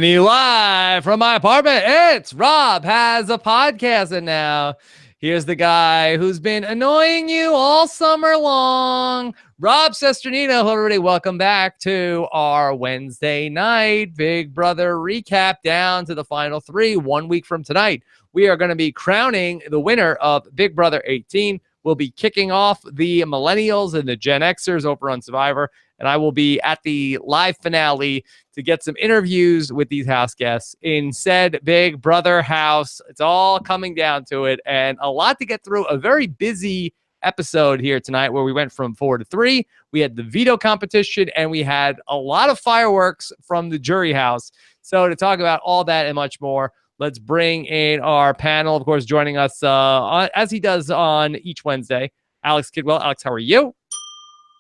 Live from my apartment, it's Rob Has a Podcast. And now here's the guy who's been annoying you all summer long, Rob Sesternino. Hello, everybody. Welcome back to our Wednesday night Big Brother recap, down to the final three. 1 week from tonight, we are going to be crowning the winner of Big Brother 18. We'll be kicking off the Millennials and the Gen Xers over on Survivor. And I will be at the live finale to get some interviews with these house guests in said Big Brother house. It's all coming down to it, and a lot to get through. A very busy episode here tonight where we went from 4 to 3. We had the veto competition, and we had a lot of fireworks from the jury house. So to talk about all that and much more, let's bring in our panel. Of course, joining us as he does on each Wednesday, Alex Kidwell. Alex, how are you?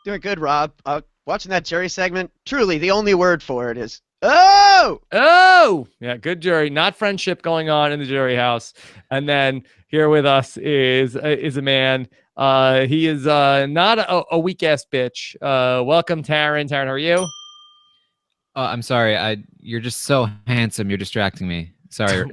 Doing good, Rob. Watching that jury segment, truly the only word for it is oh yeah, good jury, not friendship going on in the jury house. And then here with us is a man. He is not a weak ass bitch. Welcome, Taryn. Taryn, how are you? I'm sorry. You're just so handsome. You're distracting me. Sorry.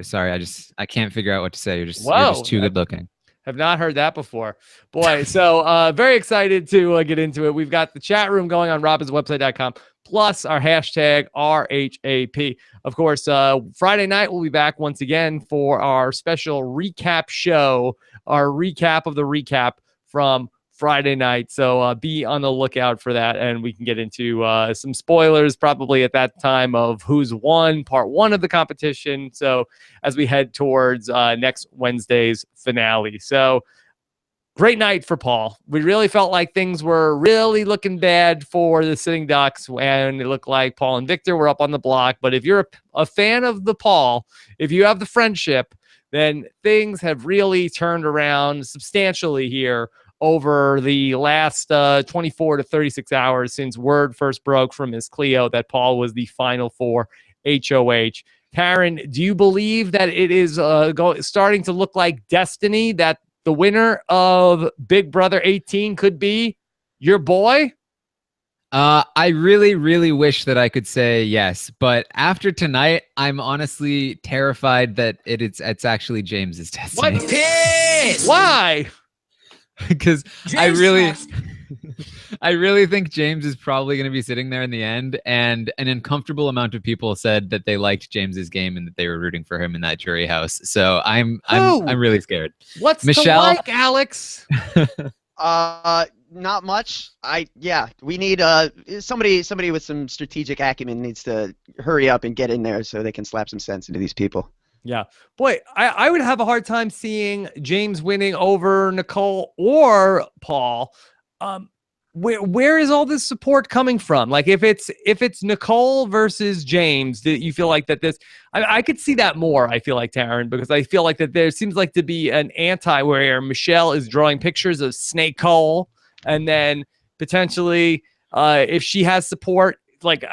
I can't figure out what to say. You're just too good looking. Have not heard that before. Boy, so very excited to get into it. We've got the chat room going on robinswebsite.com, plus our hashtag RHAP. Of course, Friday night we'll be back once again for our special recap show, our recap of the recap from Friday night. So be on the lookout for that, and we can get into some spoilers probably at that time of who's won part one of the competition. So as we head towards next Wednesday's finale. So great night for Paul. We really felt like things were really looking bad for the sitting ducks when it looked like Paul and Victor were up on the block. But if you're a fan of the Paul, if you have the friendship, then things have really turned around substantially here over the last 24 to 36 hours since word first broke from Miss Cleo that Paul was the final four HOH. Taryn, do you believe that it is starting to look like destiny, that the winner of Big Brother 18 could be your boy? I really, really wish that I could say yes, but after tonight, I'm honestly terrified that it's actually James's destiny. What? Why? Because I really think James is probably going to be sitting there in the end, and an uncomfortable amount of people said that they liked James's game and that they were rooting for him in that jury house. So I'm really scared. What's Michelle? the like, Alex? Not much. We need somebody with some strategic acumen needs to hurry up and get in there so they can slap some sense into these people. Yeah. Boy, I would have a hard time seeing James winning over Nicole or Paul. Where is all this support coming from? Like if it's Nicole versus James, that you feel like that this, I could see that more, I feel like, Taryn, because I feel like that there seems like to be an anti where Michelle is drawing pictures of Snake Cole, and then potentially if she has support, like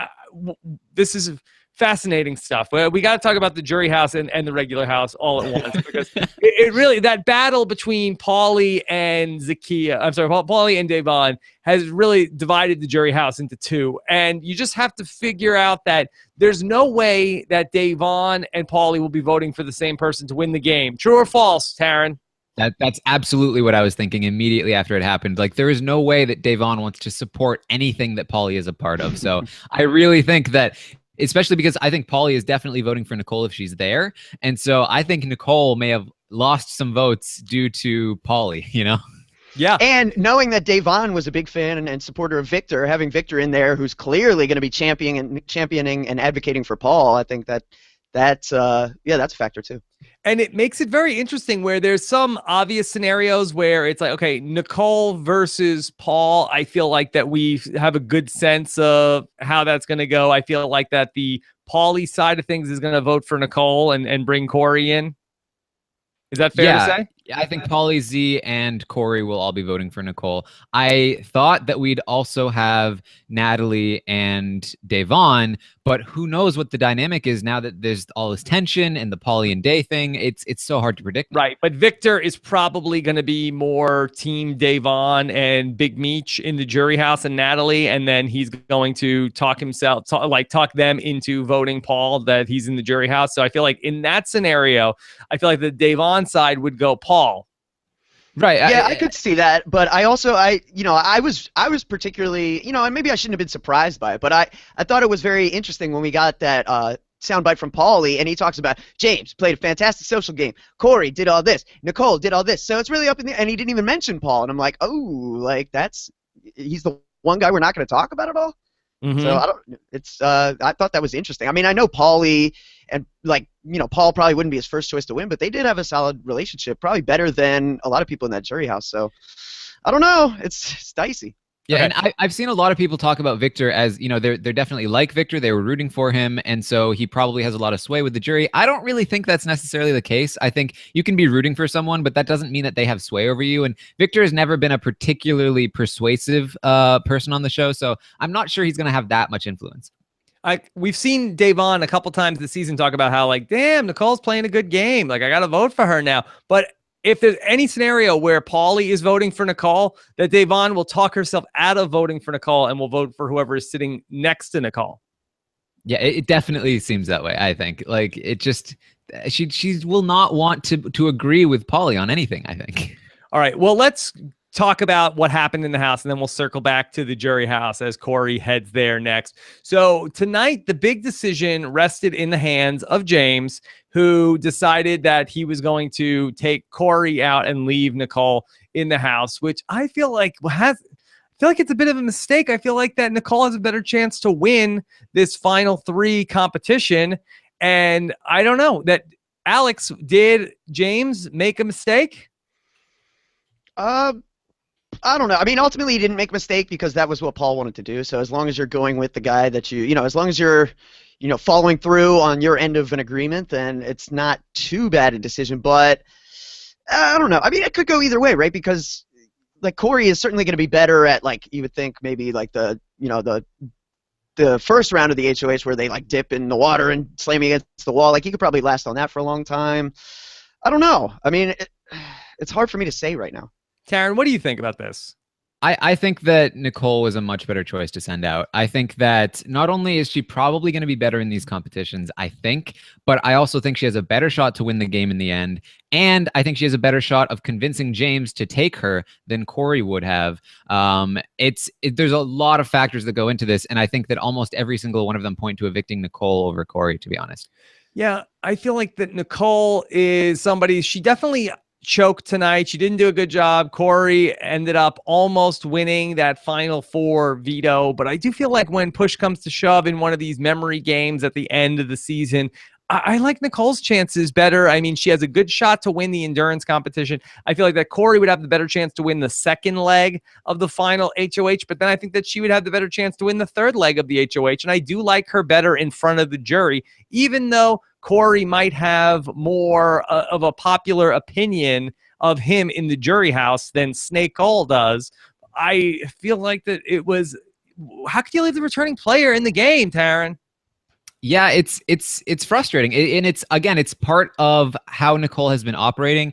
this is fascinating stuff. We got to talk about the jury house and the regular house all at once, because it really, that battle between Paulie and Paulie and Devon has really divided the jury house into two. And you just have to figure out that there's no way that Devon and Paulie will be voting for the same person to win the game. True or false, Taryn? That's absolutely what I was thinking immediately after it happened. Like, there is no way that Devon wants to support anything that Paulie is a part of. So I really think that, especially because I think Paulie is definitely voting for Nicole if she's there. And so I think Nicole may have lost some votes due to Paulie, you know? Yeah. And knowing that Devon was a big fan and supporter of Victor, having Victor in there who's clearly going to be championing and advocating for Paul, I think that's a factor too. And it makes it very interesting where there's some obvious scenarios where it's like, okay, Nicole versus Paul. I feel like that we have a good sense of how that's going to go. I feel like that the Paulie side of things is going to vote for Nicole and bring Corey in. Is that fair to say? Yeah, I think Pauly, Z, and Corey will all be voting for Nicole. I thought that we'd also have Natalie and Davon, but who knows what the dynamic is now that there's all this tension and the Pauly and Day thing. It's so hard to predict now. Right, but Victor is probably going to be more Team Davon and Big Meech in the jury house and Natalie, and then he's going to talk them into voting Paul that he's in the jury house. So I feel like in that scenario, I feel like the Davon side would go Paul. Right. Yeah, I could see that, but I was particularly, and maybe I shouldn't have been surprised by it, but I thought it was very interesting when we got that soundbite from Pauly, and he talks about James played a fantastic social game, Corey did all this, Nicole did all this, so it's really up in the, and he didn't even mention Paul, and I'm like, oh, like he's the one guy we're not going to talk about at all. Mm-hmm. So I thought that was interesting. I mean, I know Pauly and Paul probably wouldn't be his first choice to win, but they did have a solid relationship, probably better than a lot of people in that jury house. So I don't know, it's dicey. Yeah, and I've seen a lot of people talk about Victor as, they're definitely like Victor. They were rooting for him, and so he probably has a lot of sway with the jury. I don't really think that's necessarily the case. I think you can be rooting for someone, but that doesn't mean that they have sway over you. And Victor has never been a particularly persuasive person on the show, so I'm not sure he's going to have that much influence. We've seen Davon a couple times this season talk about how, like, damn, Nicole's playing a good game. Like, I got to vote for her now. But if there's any scenario where Pauly is voting for Nicole, that Davon will talk herself out of voting for Nicole and will vote for whoever is sitting next to Nicole. Yeah, it definitely seems that way, I think. Like, it just, she will not want to agree with Pauly on anything, I think. All right, well, let's talk about what happened in the house, and then we'll circle back to the jury house as Corey heads there next. So tonight, the big decision rested in the hands of James, who decided that he was going to take Corey out and leave Nicole in the house, which I feel like it's a bit of a mistake. I feel like that Nicole has a better chance to win this final 3 competition. And I don't know that Alex, did James make a mistake? I don't know. I mean, ultimately, he didn't make a mistake because that was what Paul wanted to do. So as long as you're going with the guy that as long as you're, following through on your end of an agreement, then it's not too bad a decision. But I don't know. I mean, it could go either way, right? Because like Corey is certainly going to be better at, like, you would think maybe like the first round of the HOH where they like dip in the water and slam against the wall. Like, he could probably last on that for a long time. I don't know. I mean, it's hard for me to say right now. Taryn, what do you think about this? I think that Nicole was a much better choice to send out. I think that not only is she probably going to be better in these competitions, but I also think she has a better shot to win the game in the end. And I think she has a better shot of convincing James to take her than Corey would have. There's a lot of factors that go into this, and I think that almost every single one of them point to evicting Nicole over Corey, to be honest. Yeah, I feel like that Nicole is somebody, she definitely choked tonight. She didn't do a good job. Corey ended up almost winning that final 4 veto, but I do feel like when push comes to shove in one of these memory games at the end of the season, I like Nicole's chances better. I mean, she has a good shot to win the endurance competition. I feel like that Corey would have the better chance to win the second leg of the final HOH, but then I think that she would have the better chance to win the third leg of the HOH, and I do like her better in front of the jury, even though Corey might have more of a popular opinion of him in the jury house than Snake Cole does. I feel like that it was, how could you leave the returning player in the game, Taryn? Yeah, it's frustrating, and it's part of how Nicole has been operating.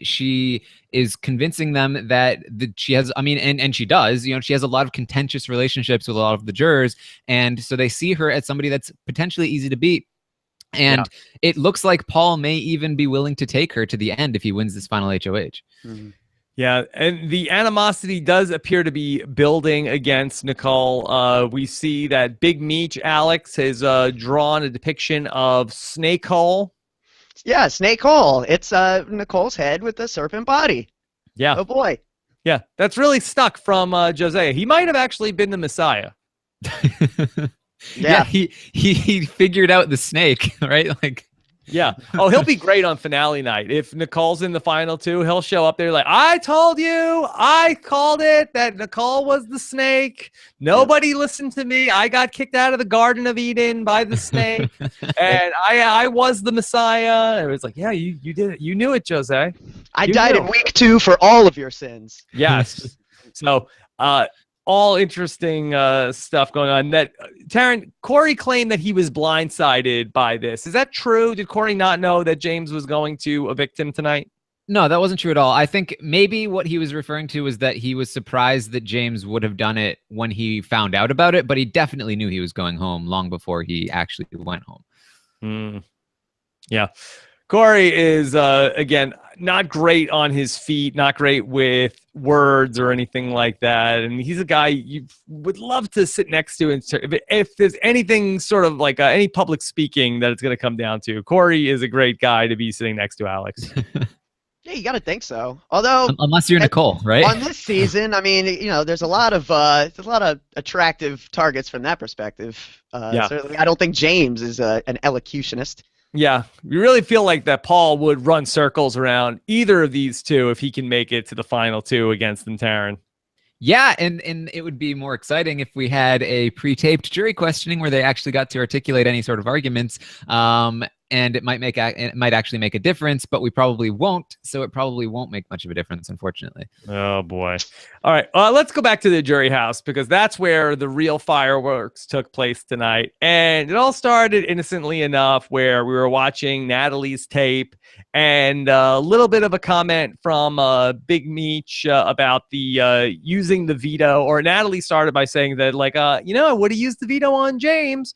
She is convincing them that she has, I mean, and she does, she has a lot of contentious relationships with a lot of the jurors, and so they see her as somebody that's potentially easy to beat. And It looks like Paul may even be willing to take her to the end if he wins this final HOH. Mm-hmm. Yeah, and the animosity does appear to be building against Nicole. We see that Big Meech Alex has drawn a depiction of Snake Hole. Yeah, Snake Hole. It's Nicole's head with the serpent body. Yeah. Oh, boy. Yeah, that's really stuck from Josiah. He might have actually been the Messiah. Yeah, he figured out the snake, right? Like, Yeah. Oh, he'll be great on finale night. If Nicole's in the final two, he'll show up there like, I told you, I called it, that Nicole was the snake. Nobody listened to me. I got kicked out of the Garden of Eden by the snake. And I was the Messiah. And it was like, yeah, you did it. You knew it, Jose. I died in week 2 for all of your sins. Yes. So, all interesting stuff going on. That Taryn, Corey claimed that he was blindsided by this. Is that true? Did Corey not know that James was going to evict him tonight? No, that wasn't true at all. I think maybe what he was referring to was that he was surprised that James would have done it when he found out about it, but he definitely knew he was going home long before he actually went home. Yeah. Corey is, again, not great on his feet, not great with words or anything like that. And he's a guy you would love to sit next to. And if there's anything sort of like any public speaking that it's going to come down to, Corey is a great guy to be sitting next to, Alex. Yeah, you got to think so. Although, unless you're Nicole, right? On this season, I mean, there's a lot of attractive targets from that perspective. Certainly, I don't think James is an elocutionist. Yeah, we really feel like that Paul would run circles around either of these two if he can make it to the final two against them, Taryn. Yeah, and it would be more exciting if we had a pre-taped jury questioning where they actually got to articulate any sort of arguments. And it might actually make a difference, but we probably won't. So it probably won't make much of a difference, unfortunately. Oh boy! All right, let's go back to the jury house because that's where the real fireworks took place tonight, and it all started innocently enough, where we were watching Natalie's tape, and a little bit of a comment from Big Meech about the using the veto, or Natalie started by saying that like, I would have used the veto on James.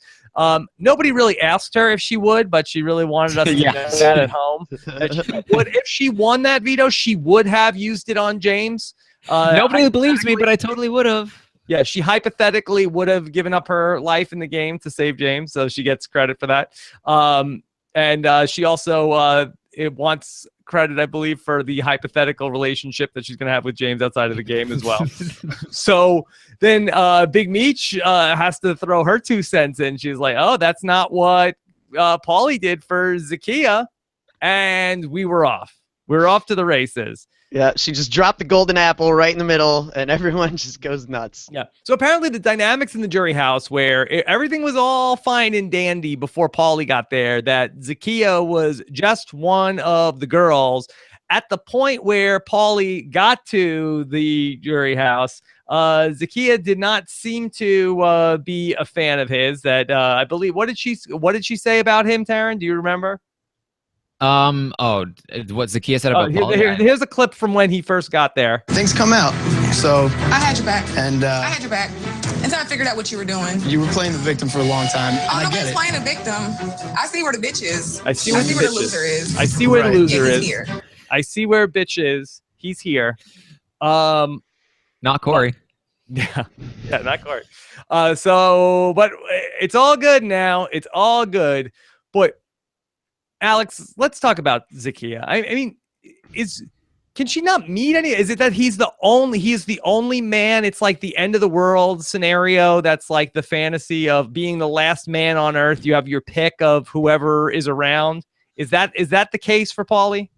Nobody really asked her if she would, but she really wanted us to know that at home. If she won that veto, she would have used it on James. Nobody believes me, but I totally would have. Yeah, she hypothetically would have given up her life in the game to save James, so she gets credit for that. And she also wants credit, I believe, for the hypothetical relationship that she's going to have with James outside of the game as well. So then Big Meech has to throw her 2 cents in. She's like, oh, that's not what Paulie did for Zakiya. And we were off. We were off to the races. Yeah, she just dropped the golden apple right in the middle, and everyone just goes nuts. Yeah. So apparently the dynamics in the jury house where everything was all fine and dandy before Paulie got there, that Zakiya was just one of the girls. At the point where Paulie got to the jury house, Zakiya did not seem to be a fan of his. That I believe. What did she say about him, Taryn? Do you remember? What Zakiya said about Paul? Here's a clip from when he first got there. Things come out, so I had your back. And I had your back until I figured out what you were doing. You were playing the victim for a long time. Oh, nobody's playing the victim. I see where the bitch is. I see where the loser is. I see where the loser he's is. Here. I see where bitch is. He's here. Not Corey. Yeah, not Corey. But it's all good now. It's all good. But Alex, let's talk about Zakiya. I mean, can she not meet any? Is it that he is the only man? It's like the end of the world scenario. That's like the fantasy of being the last man on earth. You have your pick of whoever is around. Is that the case for Paulie?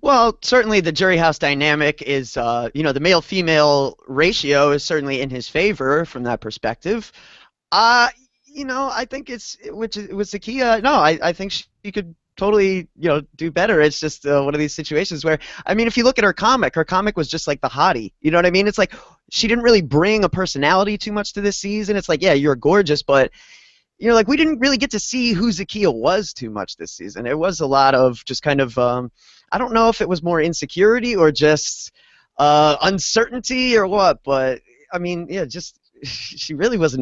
Well, certainly the jury house dynamic is, the male-female ratio is certainly in his favor from that perspective. I think with Zakiya, no, I think she could totally, do better. It's just one of these situations where, I mean, if you look at her comic was just like the hottie. You know what I mean? It's like she didn't really bring a personality too much to this season. It's like, yeah, you're gorgeous, but we didn't really get to see who Zakiya was too much this season. It was a lot of just kind of, I don't know if it was more insecurity or just uncertainty or what, but I mean, yeah, just she really was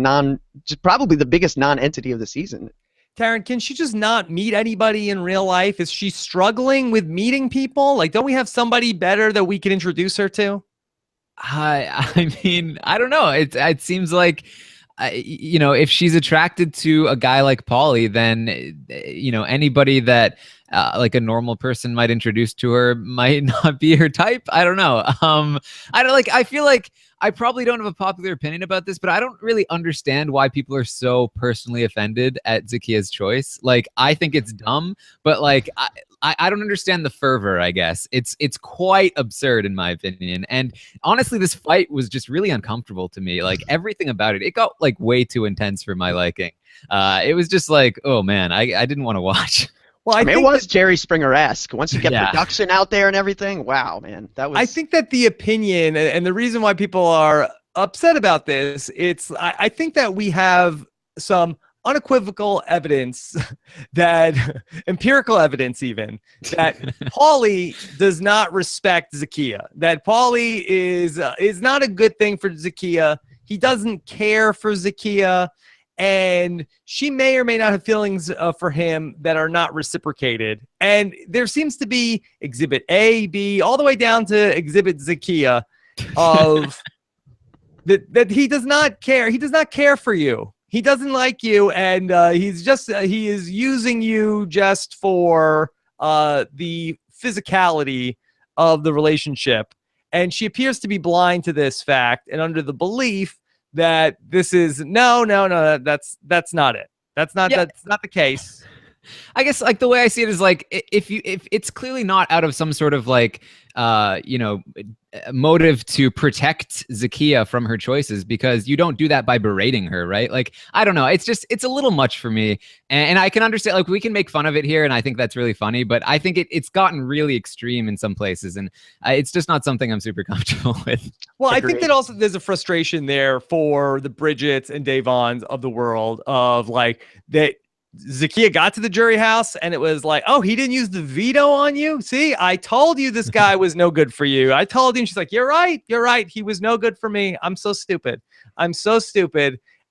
probably the biggest non-entity of the season. Taryn, can she just not meet anybody in real life? Is she struggling with meeting people? Like, don't we have somebody better that we can introduce her to? I mean, I don't know. It seems like you know, if she's attracted to a guy like Paulie, then, you know, anybody that like a normal person might introduce to her might not be her type. I don't know. I feel like I probably don't have a popular opinion about this, but I don't really understand why people are so personally offended at Zakia's choice. Like, I think it's dumb, but like, I don't understand the fervor, I guess. It's quite absurd in my opinion. And honestly, this fight was just really uncomfortable to me. Like, everything about it, it got like way too intense for my liking. It was just like, oh man, I didn't want to watch. Well, I mean, it was Jerry Springer-esque. Once you get production out there and everything, wow, man, that was. I think that the opinion and the reason why people are upset about this, I think that we have some unequivocal evidence that empirical evidence even that Paulie does not respect Zakia. That Paulie is not a good thing for Zakia. He doesn't care for Zakia. And she may or may not have feelings for him that are not reciprocated. And there seems to be exhibit A, B, all the way down to exhibit Zakia of that he does not care. He does not care for you. He doesn't like you. And he is using you just for the physicality of the relationship. And she appears to be blind to this fact and under the belief that this is no, that's not it. That's not the case. I guess like the way I see it is like if it's clearly not out of some sort of like you know, motive to protect Zakia from her choices, because you don't do that by berating her, right? Like, I don't know, it's a little much for me, and I can understand, like, we can make fun of it here and I think that's really funny, but I think it's gotten really extreme in some places, and it's just not something I'm super comfortable with. Well, I think that also there's a frustration there for the Bridgets and Davons of the world of like that Zakia got to the jury house and it was like, oh, he didn't use the veto on you. See, I told you this guy was no good for you. I told you. And she's like, you're right. He was no good for me. I'm so stupid.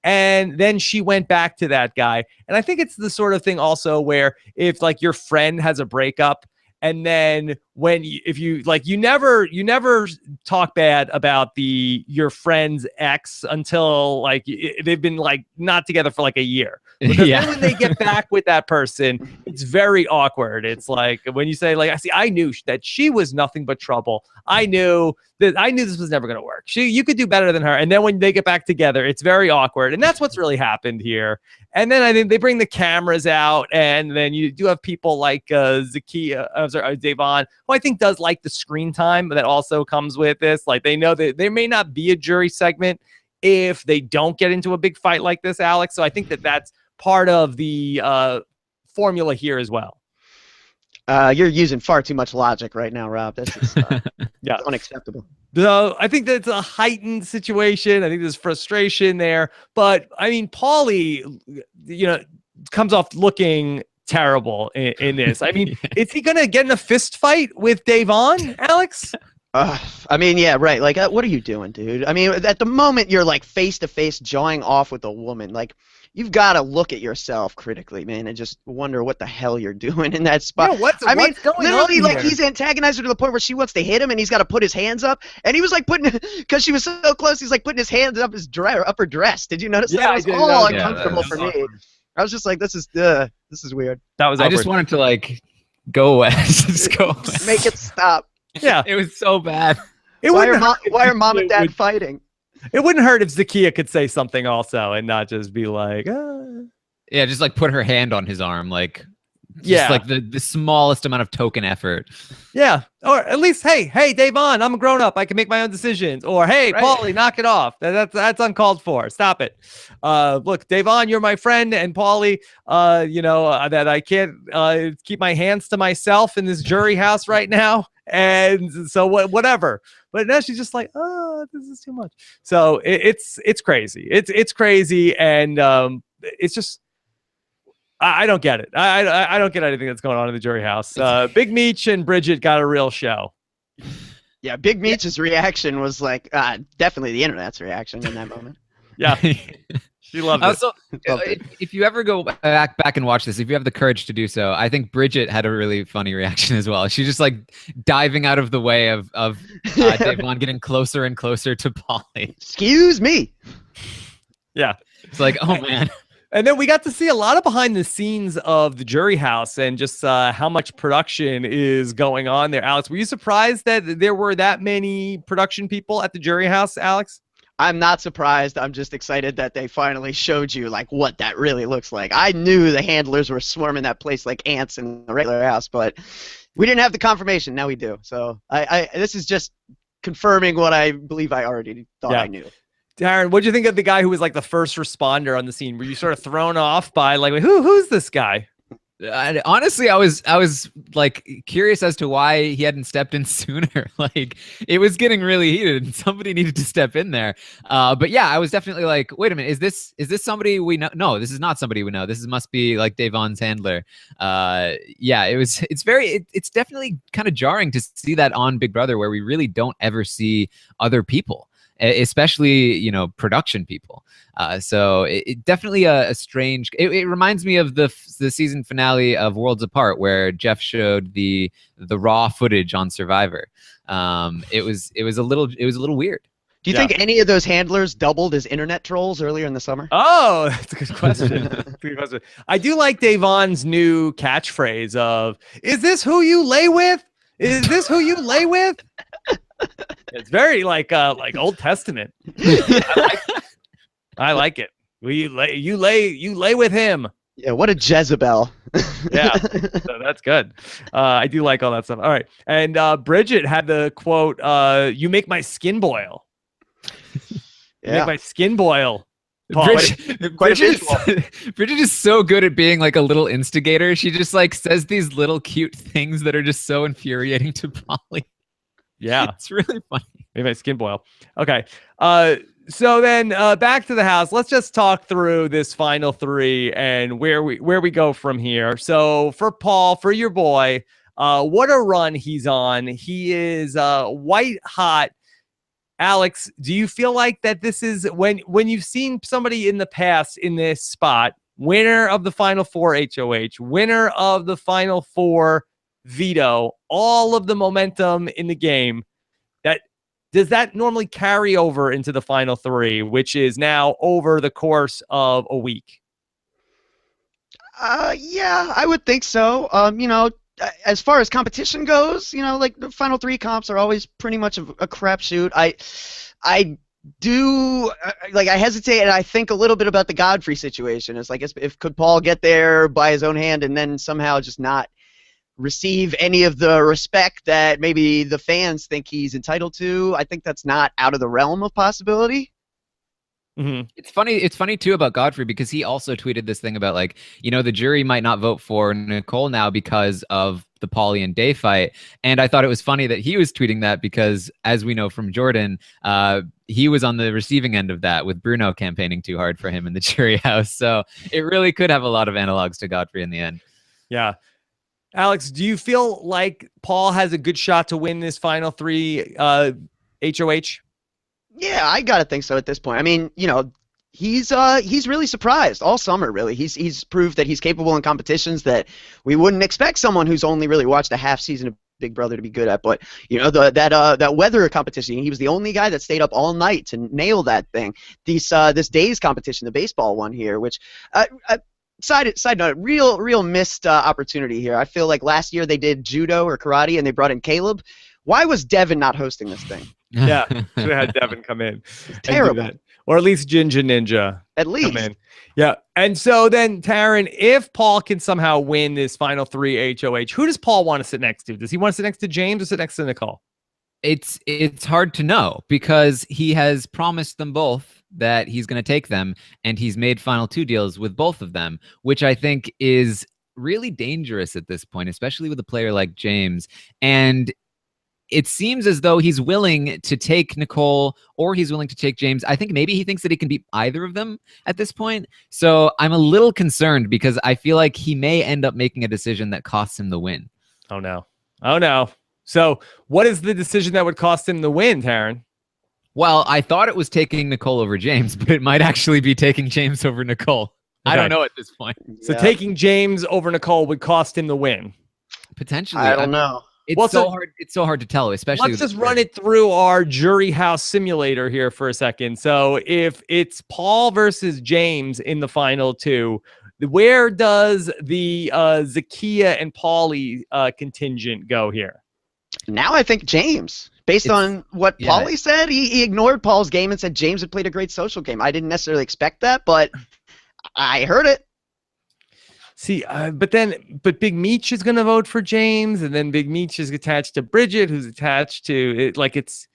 And then she went back to that guy. And I think it's the sort of thing also where if like your friend has a breakup, and then if you never talk bad about your friend's ex until like they've been like not together for like a year. Because then when they get back with that person, it's very awkward. It's like when you say like, I knew that she was nothing but trouble. I knew this was never going to work. You could do better than her. And then when they get back together, it's very awkward. And that's what's really happened here. And then I think they bring the cameras out, and then you do have people like Davon, who I think does like the screen time that also comes with this. Like they know that there may not be a jury segment if they don't get into a big fight like this, Alex. So I think that's part of the formula here as well. You're using far too much logic right now, Rob. This is unacceptable. So I think that's a heightened situation. I think there's frustration there. But I mean, Paulie, comes off looking terrible in this. I mean, is he going to get in a fist fight with Davon, Alex? I mean, yeah, right. Like, what are you doing, dude? I mean, at the moment you're like face to face jawing off with a woman, like you've got to look at yourself critically, man, and just wonder what the hell you're doing in that spot. Yeah, what's going literally, on like here? he's antagonized her to the point where she wants to hit him, and he's got to put his hands up, and he was like because she was so close, he's like putting his hands up his upper dress. Did you notice that? It was all uncomfortable for me. I was just like, this is weird. That was. I just wanted to like go away. Just go away. Make it stop. Yeah, it was so bad. Why are mom and dad fighting? It wouldn't hurt if Zakia could say something also and not just be like, Yeah, just like put her hand on his arm, like like the smallest amount of token effort. Yeah, or at least, hey, Davon, I'm a grown up. I can make my own decisions. Or hey, right. Paulie, knock it off. That's uncalled for. Stop it. Look, Davon, you're my friend, and Paulie, that I can't keep my hands to myself in this jury house right now. And so whatever. But now she's just like, oh, this is too much. So it's crazy. It's crazy, and it's just I don't get it. I don't get anything that's going on in the jury house. Big Meech and Bridget got a real show. Yeah, Big Meech's reaction was like definitely the internet's reaction in that moment. Yeah. She loved it. Also, if you ever go back and watch this, if you have the courage to do so, I think Bridget had a really funny reaction as well. She's just like diving out of the way of Davon getting closer and closer to Paulie. Excuse me. Yeah. It's like, oh man. And then we got to see a lot of behind the scenes of the Jury House and just how much production is going on there. Alex, were you surprised that there were that many production people at the Jury House, Alex? I'm not surprised. I'm just excited that they finally showed you like what that really looks like. I knew the handlers were swarming that place like ants in the regular house, but we didn't have the confirmation. Now we do. So this is just confirming what I believe I already thought I knew. Darren, what do you think of the guy who was like the first responder on the scene? Were you sort of thrown off by like, who's this guy? Honestly, I was like curious as to why he hadn't stepped in sooner. Like it was getting really heated and somebody needed to step in there. But yeah, I was definitely like, wait a minute, is this somebody we know? No, this is not somebody we know. Must be like Davon's handler. Yeah, it's definitely kind of jarring to see that on Big Brother where we really don't ever see other people, especially, production people. So it definitely a strange, it reminds me of the season finale of Worlds Apart where Jeff showed the raw footage on Survivor. It was a little weird. Do you think any of those handlers doubled as internet trolls earlier in the summer? Oh, that's a good question. That's a good question. I do like Davon's new catchphrase of, is this who you lay with? Is this who you lay with? It's very like Old Testament. I like it. You lay with him. Yeah, what a Jezebel. Yeah, so that's good. I do like all that stuff. All right, and Bridget had the quote, "You make my skin boil." You make my skin boil. Paul, Bridget is so good at being like a little instigator. She just like says these little cute things that are just so infuriating to Polly. Yeah, it's really funny. Maybe my skin boil. Okay. So then back to the house. Let's just talk through this final three and where we go from here. So for Paul, for your boy, what a run he's on. He is white hot. Alex, do you feel like that this is when you've seen somebody in the past in this spot, winner of the Final Four HOH, winner of the Final Four veto, all of the momentum in the game, does that normally carry over into the final three, which is now over the course of a week? Yeah, I would think so. As far as competition goes, like the final three comps are always pretty much a crapshoot. I do I hesitate and I think a little bit about the Godfrey situation. It's like if could Paul get there by his own hand and then somehow just not receive any of the respect that maybe the fans think he's entitled to. I think that's not out of the realm of possibility. Mm-hmm. It's funny too about Godfrey because he also tweeted this thing about like, the jury might not vote for Nicole now because of the Pauly and Day fight. And I thought it was funny that he was tweeting that because, as we know from Jordan, he was on the receiving end of that with Bruno campaigning too hard for him in the jury house. So it really could have a lot of analogs to Godfrey in the end. Yeah. Alex, do you feel like Paul has a good shot to win this final three HOH? Yeah, I gotta think so at this point. I mean, he's really surprised all summer. Really, he's proved that he's capable in competitions that we wouldn't expect someone who's only really watched a half season of Big Brother to be good at. But that weather competition, he was the only guy that stayed up all night to nail that thing. This day's competition, the baseball one here, which. Side note, real missed opportunity here. I feel like last year they did judo or karate and they brought in Caleb. Why was Devin not hosting this thing? Yeah, should have had Devin come in. Terrible. Or at least Ginger Ninja. At least. Come in. Yeah. And so then, Taryn, if Paul can somehow win this final three HOH, who does Paul want to sit next to? Does he want to sit next to James or sit next to Nicole? It's hard to know because he has promised them both that he's going to take them, and he's made final two deals with both of them, which I think is really dangerous at this point, especially with a player like James. And it seems as though he's willing to take Nicole or he's willing to take James. I think maybe he thinks that he can beat either of them at this point. So I'm a little concerned because I feel like he may end up making a decision that costs him the win. Oh, no. Oh, no. So what is the decision that would cost him the win, Taryn? Well, I thought it was taking Nicole over James, but it might actually be taking James over Nicole. Okay. I don't know at this point. So taking James over Nicole would cost him the win. Potentially. I don't know. It's so hard. It's so hard to tell, especially. Let's just run it through our jury house simulator here for a second. So if it's Paul versus James in the final two, where does the Zakiya and Paulie contingent go here? Now I think James. Based on what Paulie said, he ignored Paul's game and said James had played a great social game. I didn't necessarily expect that, but I heard it. See, but Big Meech is going to vote for James, and then Big Meech is attached to Bridget, who's attached to it. Like it's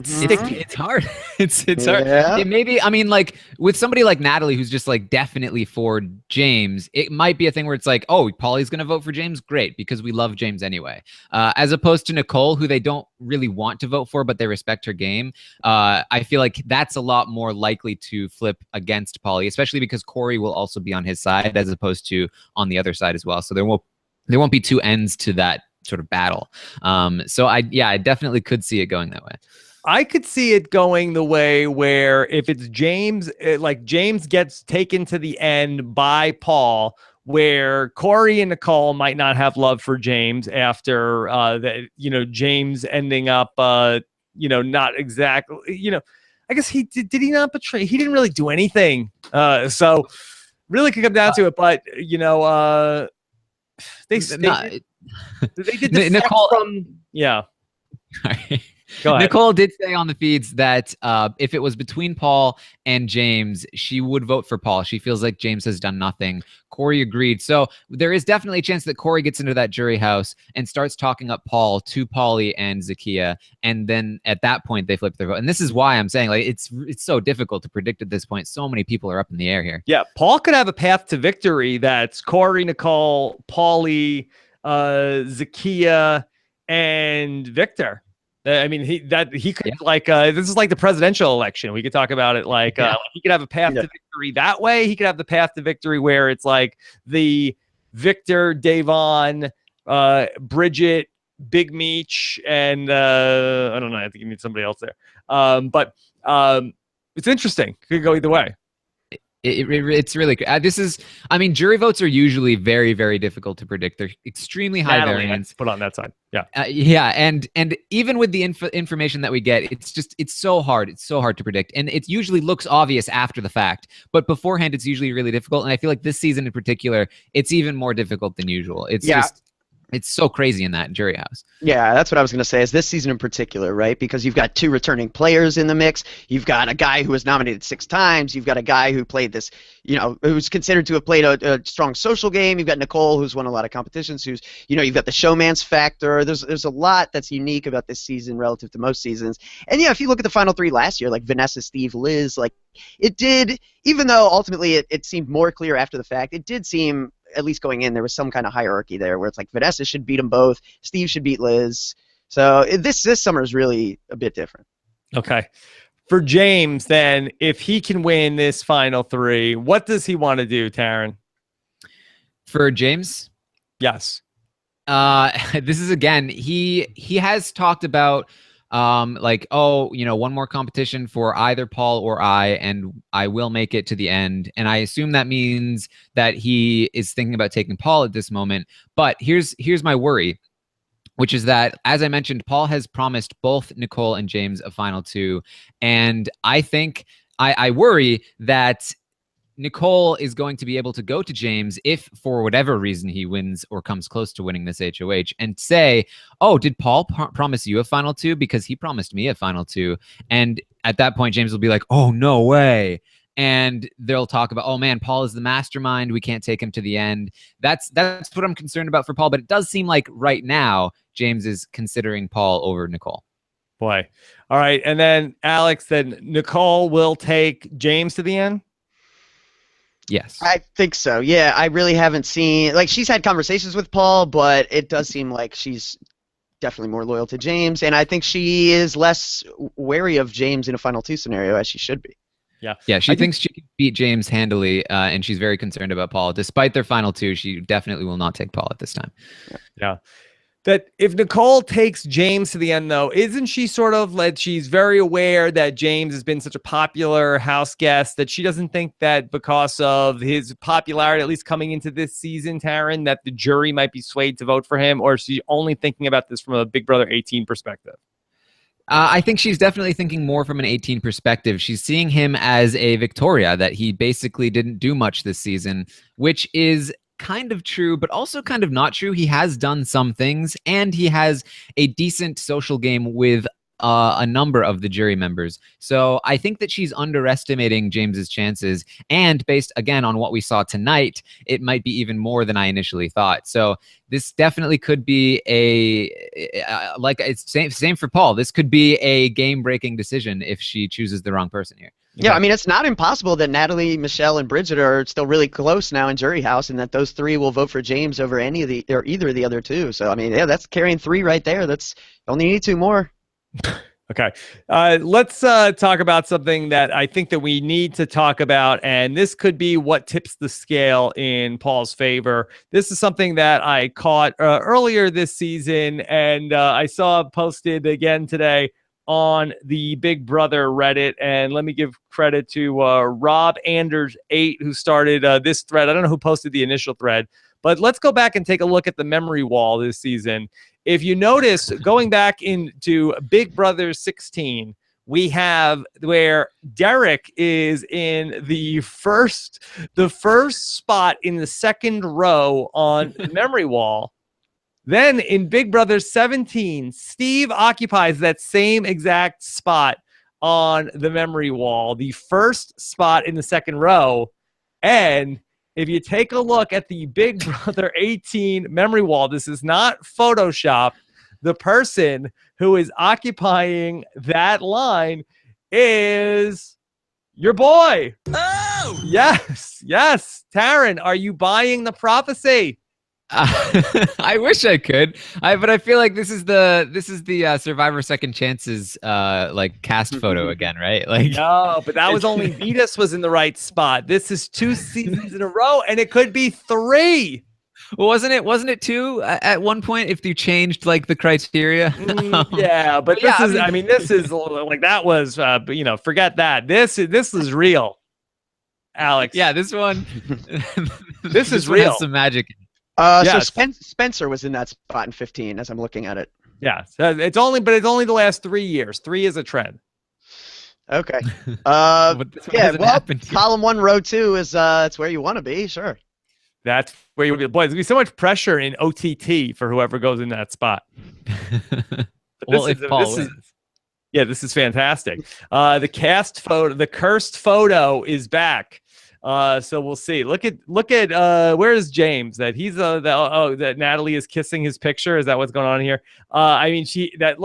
sticky. It's hard. It's hard. It maybe, I mean, like with somebody like Natalie, who's just like definitely for James, it might be a thing where it's like, oh, Paulie's going to vote for James. Great. Because we love James anyway. As opposed to Nicole, who they don't really want to vote for, but they respect her game. I feel like that's a lot more likely to flip against Paulie, especially because Corey will also be on his side as opposed to on the other side as well. So there won't be two ends to that sort of battle. So I definitely could see it going that way. I could see it going the way where if it's James, like James gets taken to the end by Paul, where Corey and Nicole might not have love for James after James ending up not exactly, I guess did he not betray? He didn't really do anything. So really could come down to it, but they did the Nicole from Nicole did say on the feeds that if it was between Paul and James, she would vote for Paul. She feels like James has done nothing. Corey agreed. So there is definitely a chance that Corey gets into that jury house and starts talking up Paul to Paulie and Zakiya. And then at that point, they flip their vote. And this is why I'm saying, like, it's so difficult to predict at this point. So many people are up in the air here. Yeah, Paul could have a path to victory that's Corey, Nicole, Paulie, Zakiya, and Victor. I mean, he could this is like the presidential election. We could talk about it like he could have a path to victory that way. He could have the path to victory where it's like the Victor, Davon, Bridget, Big Meech, and I don't know. I think you need somebody else there. But it's interesting. Could go either way. It's really jury votes are usually very, very difficult to predict. They're extremely high variance. Put on that side. And even with the information that we get, it's so hard. It's so hard to predict, and it usually looks obvious after the fact, but beforehand it's usually really difficult. And I feel like this season in particular, it's even more difficult than usual. It's so crazy in that jury house. Yeah, that's what I was going to say, is this season in particular, right? Because you've got two returning players in the mix. You've got a guy who was nominated 6 times. You've got a guy who played this, who's considered to have played a strong social game. You've got Nicole, who's won a lot of competitions, you've got the showman's factor. There's a lot that's unique about this season relative to most seasons. And if you look at the final 3 last year, like Vanessa, Steve, Liz, like it did, even though ultimately it seemed more clear after the fact, it did seem, at least going in, there was some kind of hierarchy there where it's like Vanessa should beat them both, Steve should beat Liz. So this summer is really a bit different. Okay. For James, then, if he can win this final 3, what does he want to do, Taryn? For James? Yes. This is, again, he has talked about one more competition for either Paul or I, and I will make it to the end. And I assume that means that he is thinking about taking Paul at this moment. But here's my worry, which is that, as I mentioned, Paul has promised both Nicole and James a final 2. And I think I worry that Nicole is going to be able to go to James if, for whatever reason, he wins or comes close to winning this HOH and say, oh, did Paul promise you a final 2? Because he promised me a final 2. And at that point, James will be like, oh, no way. And they'll talk about, oh, man, Paul is the mastermind. We can't take him to the end. That's what I'm concerned about for Paul. But it does seem like right now, James is considering Paul over Nicole. Boy. All right. And then, Alex, then Nicole will take James to the end? Yes. I think so. Yeah, I really haven't seen, like, she's had conversations with Paul, but it does seem like she's definitely more loyal to James, and I think she is less wary of James in a final 2 scenario, as she should be. Yeah, she thinks she can beat James handily, and she's very concerned about Paul. Despite their final 2, she definitely will not take Paul at this time. Yeah. that if Nicole takes James to the end, though, isn't she sort of like she's very aware that James has been such a popular house guest that she doesn't think that because of his popularity, at least coming into this season, Taryn, that the jury might be swayed to vote for him? Or is she only thinking about this from a Big Brother 18 perspective? I think she's definitely thinking more from an 18 perspective. She's seeing him as a Victoria, that he basically didn't do much this season, which is kind of true, but also kind of not true. He has done some things, and he has a decent social game with a number of the jury members. So I think that she's underestimating James's chances, and based again on what we saw tonight, it might be even more than I initially thought. So this definitely could be like it's same for Paul. This could be a game-breaking decision if she chooses the wrong person here. Yeah, I mean, it's not impossible that Natalie, Michelle, and Bridget are still really close now in Jury House, and that those three will vote for James over either of the other two. So, I mean, yeah, that's carrying 3 right there. That's only need 2 more. Okay. Let's talk about something that I think that we need to talk about, and this could be what tips the scale in Paul's favor. This is something that I caught earlier this season, and I saw posted again today on the Big Brother Reddit. And let me give credit to Rob Anders 8, who started this thread. I don't know who posted the initial thread, but let's go back and take a look at the memory wall this season. If you notice, going back into Big Brother 16, we have where Derek is in the first spot in the second row on the memory wall. Then in Big Brother 17, Steve occupies that same exact spot on the memory wall, the first spot in the second row. And if you take a look at the Big Brother 18 memory wall, this is not Photoshop. The person who is occupying that line is your boy. Oh! Yes. Taryn, are you buying the prophecy? I wish I could, but I feel like this is the Survivor Second Chances like cast photo again, right? Like no, but that was only Vetus was in the right spot. This is 2 seasons in a row, and it could be 3. Wasn't it 2 at one point if you changed like the criteria? Yeah, but this is I mean this is like that was forget that. This is real, Alex. Yeah, this one this is one real. Has some magic. Yes. So Spencer was in that spot in 15 as I'm looking at it. Yeah, it's only the last 3 years. 3 is a trend. Okay. Yeah, well, column 1, row 2 is it's where you want to be, sure. That's where you would be. Boy, there's gonna be so much pressure in OTT for whoever goes in that spot. Well, if Paul wins. Yeah, this is fantastic. The cast photo, the cursed photo is back. So we'll see. Look at where is James? That he's that Natalie is kissing his picture. Is that what's going on here? I mean, at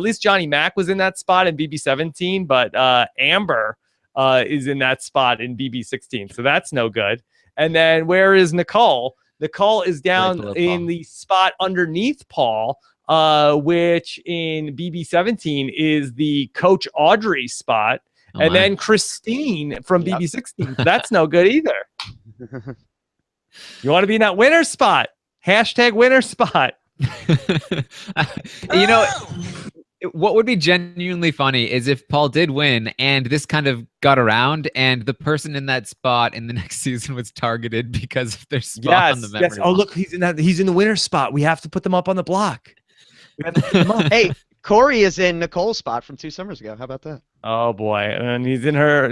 least Johnny Mac was in that spot in BB17, but Amber is in that spot in BB16. So that's no good. And then where is Nicole? Nicole is down in the spot underneath Paul, which in BB17 is the Coach Audrey spot. And then Christine from BB16. So that's no good either. You want to be in that winner spot. # winner spot. You know, what would be genuinely funny is if Paul did win and this kind of got around and the person in that spot in the next season was targeted because of their spot on the memory. Yes. Oh, look, he's in the winner spot. We have to put them up on the block. We have to put them up. Hey, Corey is in Nicole's spot from 2 summers ago. How about that? Oh boy, and he's in her.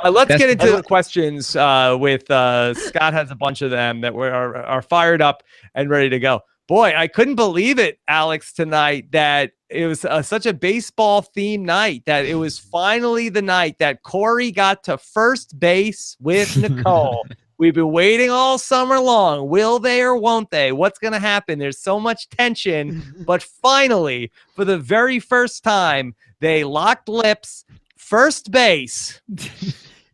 Let's get into the questions. With Scott has a bunch of them that are fired up and ready to go. Boy, I couldn't believe it, Alex, tonight that it was such a baseball themed night. That it was finally the night that Corey got to first base with Nicole. We've been waiting all summer long. Will they or won't they? What's going to happen? There's so much tension. But finally, for the very first time, they locked lips. First base.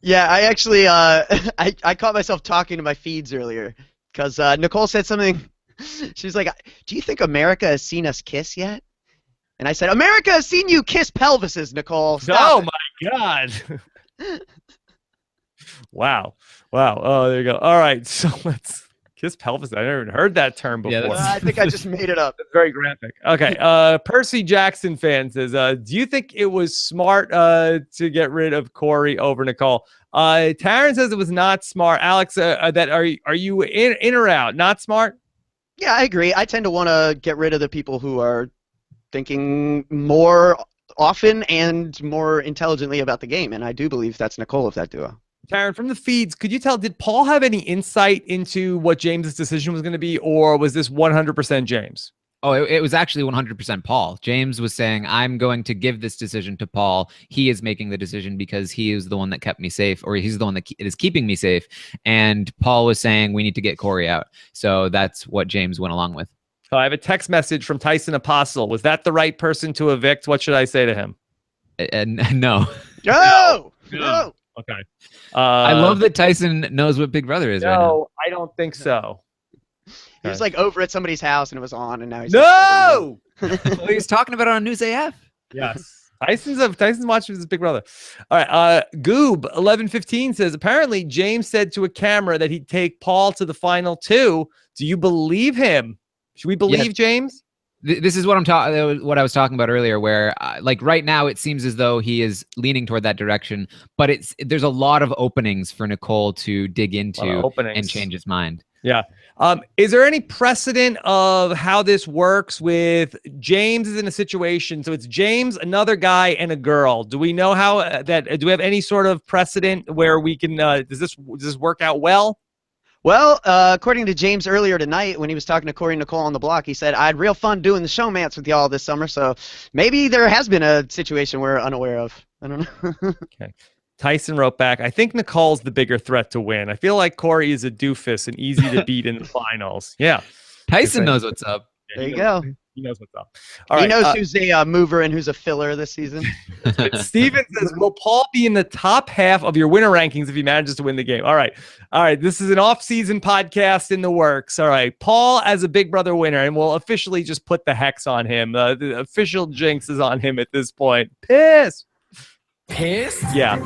Yeah, I actually I caught myself talking to my feeds earlier because Nicole said something. She's like, "Do you think America has seen us kiss yet?" And I said, "America has seen you kiss pelvises, Nicole. Stop it." My God. Wow. Oh, there you go. All right. So Kiss pelvis. I never even heard that term before. Yeah, I think I just made it up. That's very graphic. Okay. Percy Jackson fan says, do you think it was smart to get rid of Corey over Nicole? Taryn says it was not smart. Alex, that are you in or out? Not smart? Yeah, I agree. I tend to want to get rid of the people who are thinking more often and more intelligently about the game, and I do believe that's Nicole of that duo. Taryn, from the feeds, could you tell, did Paul have any insight into what James's decision was going to be, or was this 100% James? Oh, it was actually 100% Paul. James was saying, I'm going to give this decision to Paul. He is making the decision because he is the one that kept me safe, or he's the one that is keeping me safe. And Paul was saying, we need to get Corey out. So that's what James went along with. So I have a text message from Tyson Apostle. Was that the right person to evict? What should I say to him? No. No. Okay. I love that Tyson knows what Big Brother is right now. No, I don't think so. He was like over at somebody's house and it was on, and now he's No. Well, he's talking about it on News AF. Yes. Tyson's watching his Big Brother. All right. Goob 1115 says apparently James said to a camera that he'd take Paul to the final 2. Do you believe him? Should we believe James? This is what what I was talking about earlier, where like right now it seems as though he is leaning toward that direction, but there's a lot of openings for Nicole to dig into and change his mind. Yeah. Is there any precedent of how this works with James is in a situation? So it's James, another guy, and a girl. Do we know how do we have any sort of precedent where we can, does this work out well? Well, according to James earlier tonight, when he was talking to Corey and Nicole on the block, he said, I had real fun doing the showmance with y'all this summer. So maybe there has been a situation we're unaware of. I don't know. Okay. Tyson wrote back, I think Nicole's the bigger threat to win. I feel like Corey is a doofus and easy to beat in the finals. Yeah. Tyson knows what's up. Yeah, there you go. He knows what's up. He knows who's a mover and who's a filler this season. Steven says, will Paul be in the top half of your winner rankings if he manages to win the game? All right. This is an off-season podcast in the works. All right. Paul as a Big Brother winner, and we'll officially just put the hex on him. The official jinx is on him at this point. Piss. Yeah.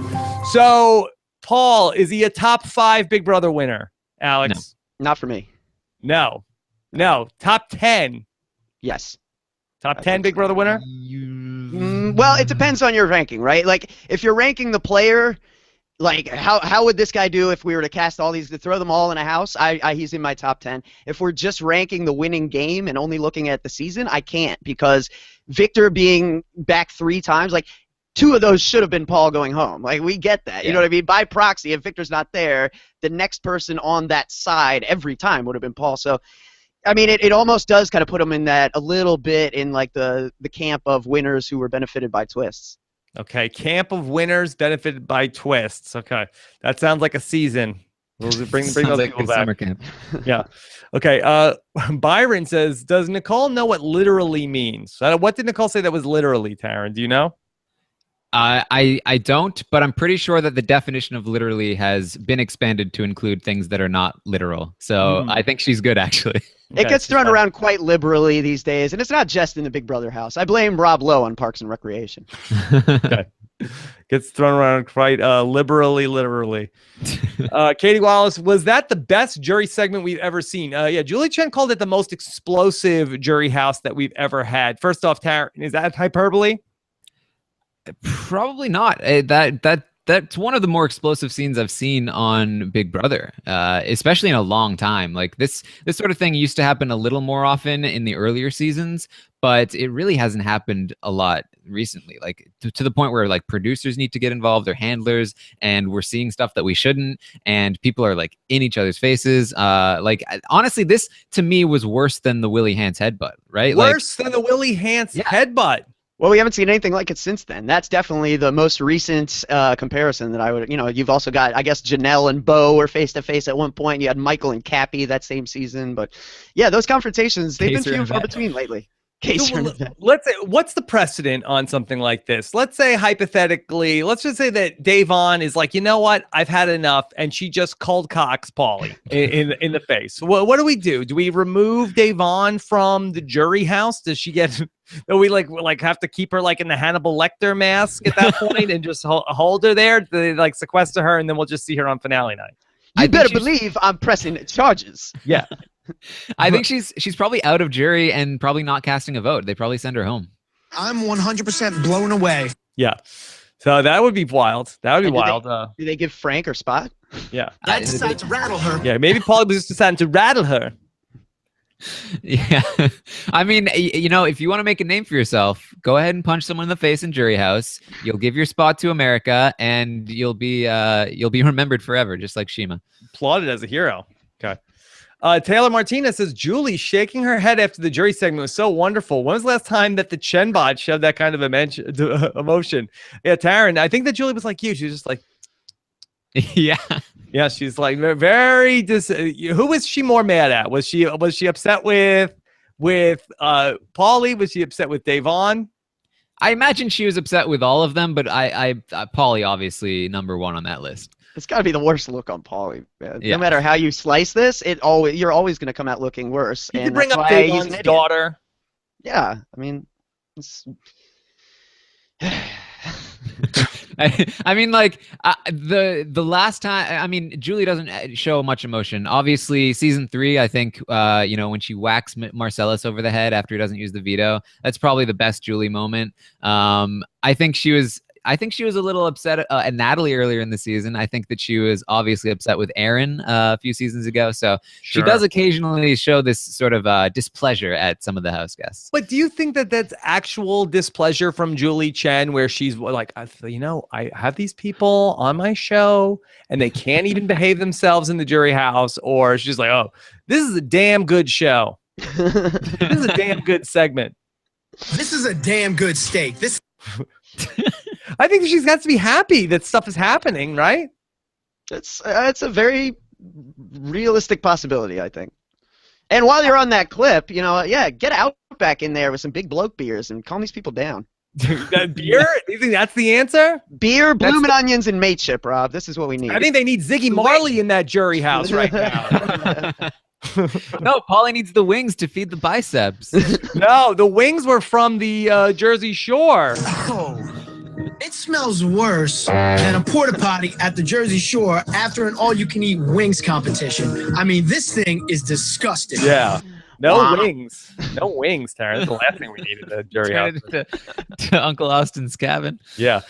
So, Paul, is he a top 5 Big Brother winner, Alex? No. Not for me. No. Top 10. Yes. Top 10 Big Brother winner? Well, it depends on your ranking, right? Like, if you're ranking the player, like, how would this guy do if we were to cast all these, to throw them all in a house? He's in my top 10. If we're just ranking the winning game and only looking at the season, I can't, because Victor being back 3 times, like, 2 of those should have been Paul going home. Like, we get that. You know what I mean? By proxy, if Victor's not there, the next person on that side every time would have been Paul. So, I mean, it almost does kind of put him in that a little bit in, like, the camp of winners who were benefited by twists. Okay, camp of winners benefited by twists. Okay, that sounds like a season. We'll bring those people back. Summer camp. Yeah. Okay. Byron says, does Nicole know what literally means? What did Nicole say that was literally, Taryn? Do you know? I don't, but I'm pretty sure that the definition of literally has been expanded to include things that are not literal. So I think she's good, actually. It gets thrown around quite liberally these days, and it's not just in the Big Brother house. I blame Rob Lowe on Parks and Recreation. Okay. Gets thrown around quite literally. Katie Wallace, was that the best jury segment we've ever seen? Yeah, Julie Chen called it the most explosive jury house that we've ever had. First off, Taryn, is that hyperbole? Probably not. That's one of the more explosive scenes I've seen on Big Brother, especially in a long time. Like this sort of thing used to happen a little more often in the earlier seasons, but it really hasn't happened a lot recently. Like to the point where like producers need to get involved, or handlers, and we're seeing stuff that we shouldn't, and people are like in each other's faces. Like honestly, this to me was worse than the Willie Hance headbutt. Right? Worse than the Willie Hance headbutt. Well, we haven't seen anything like it since then. That's definitely the most recent comparison that I would, you've also got, I guess, Janelle and Bo were face-to-face at one point. You had Michael and Cappy that same season. But, yeah, those confrontations, they've been few and far between lately. Let's say, what's the precedent on something like this? Let's say, hypothetically, let's just say that Davon is like, you know what? I've had enough. And she just cold cocks Paulie in the face. What do we do? Do we remove Davon from the jury house? Does she get... Do we like have to keep her like in the Hannibal Lecter mask at that point and just hold her there? Do they like sequester her and then we'll just see her on finale night? You better she's- believe I'm pressing charges. Yeah. I think she's probably out of jury and probably not casting a vote. They probably send her home. I'm 100% blown away. Yeah. So that would be wild. That would be And wild. Do they give Frank or Spot? Yeah. I decided to rattle her. Yeah. Maybe Paulie was just deciding to rattle her. Yeah. I mean, if you want to make a name for yourself, go ahead and punch someone in the face in Jury House. You'll give your spot to America, and you'll be remembered forever, just like Shima. Applauded as a hero. Okay. Taylor Martinez says Julie shaking her head after the jury segment was so wonderful. When was the last time that the Chenbot showed that kind of emotion? Yeah, Taryn, I think that Julie was like you. She was just like, Yeah. yeah, she's like very who was she more mad at? Was she upset with Paulie? Was she upset with Davon? I imagine she was upset with all of them, but Paulie obviously number one on that list. It's got to be the worst look on Paulie, man. Yeah. No matter how you slice this, you're always going to come out looking worse. You and could bring that's up why he's an Davon's idiot. daughter. Yeah, I mean, it's... I mean, like the last time. I mean, Julie doesn't show much emotion. Obviously, season 3. I think when she whacks Marcellus over the head after he doesn't use the veto. That's probably the best Julie moment. I think she was a little upset at Natalie earlier in the season. I think that she was obviously upset with Aaron a few seasons ago. So she does occasionally show this sort of displeasure at some of the house guests. But do you think that that's actual displeasure from Julie Chen, where she's like, I have these people on my show and they can't even behave themselves in the jury house, or she's like, oh, this is a damn good show. This is a damn good segment. This is a damn good steak. I think she's got to be happy that stuff is happening, right? It's a very realistic possibility, I think. And while you're on that clip, get Outback in there with some big bloke beers and calm these people down. That beer? Do you think that's the answer? Beer, blooming onions, and mateship, Rob. This is what we need. I think they need Ziggy Marley in that jury house right now. No, Paulie needs the wings to feed the biceps. No, the wings were from the Jersey Shore. Oh, it smells worse than a porta potty at the Jersey Shore after an all-you-can-eat wings competition. I mean, this thing is disgusting. Yeah. No Wow. wings. No wings, Taryn. That's the last thing we need in the jury house. Turn it to Uncle Austin's cabin. Yeah.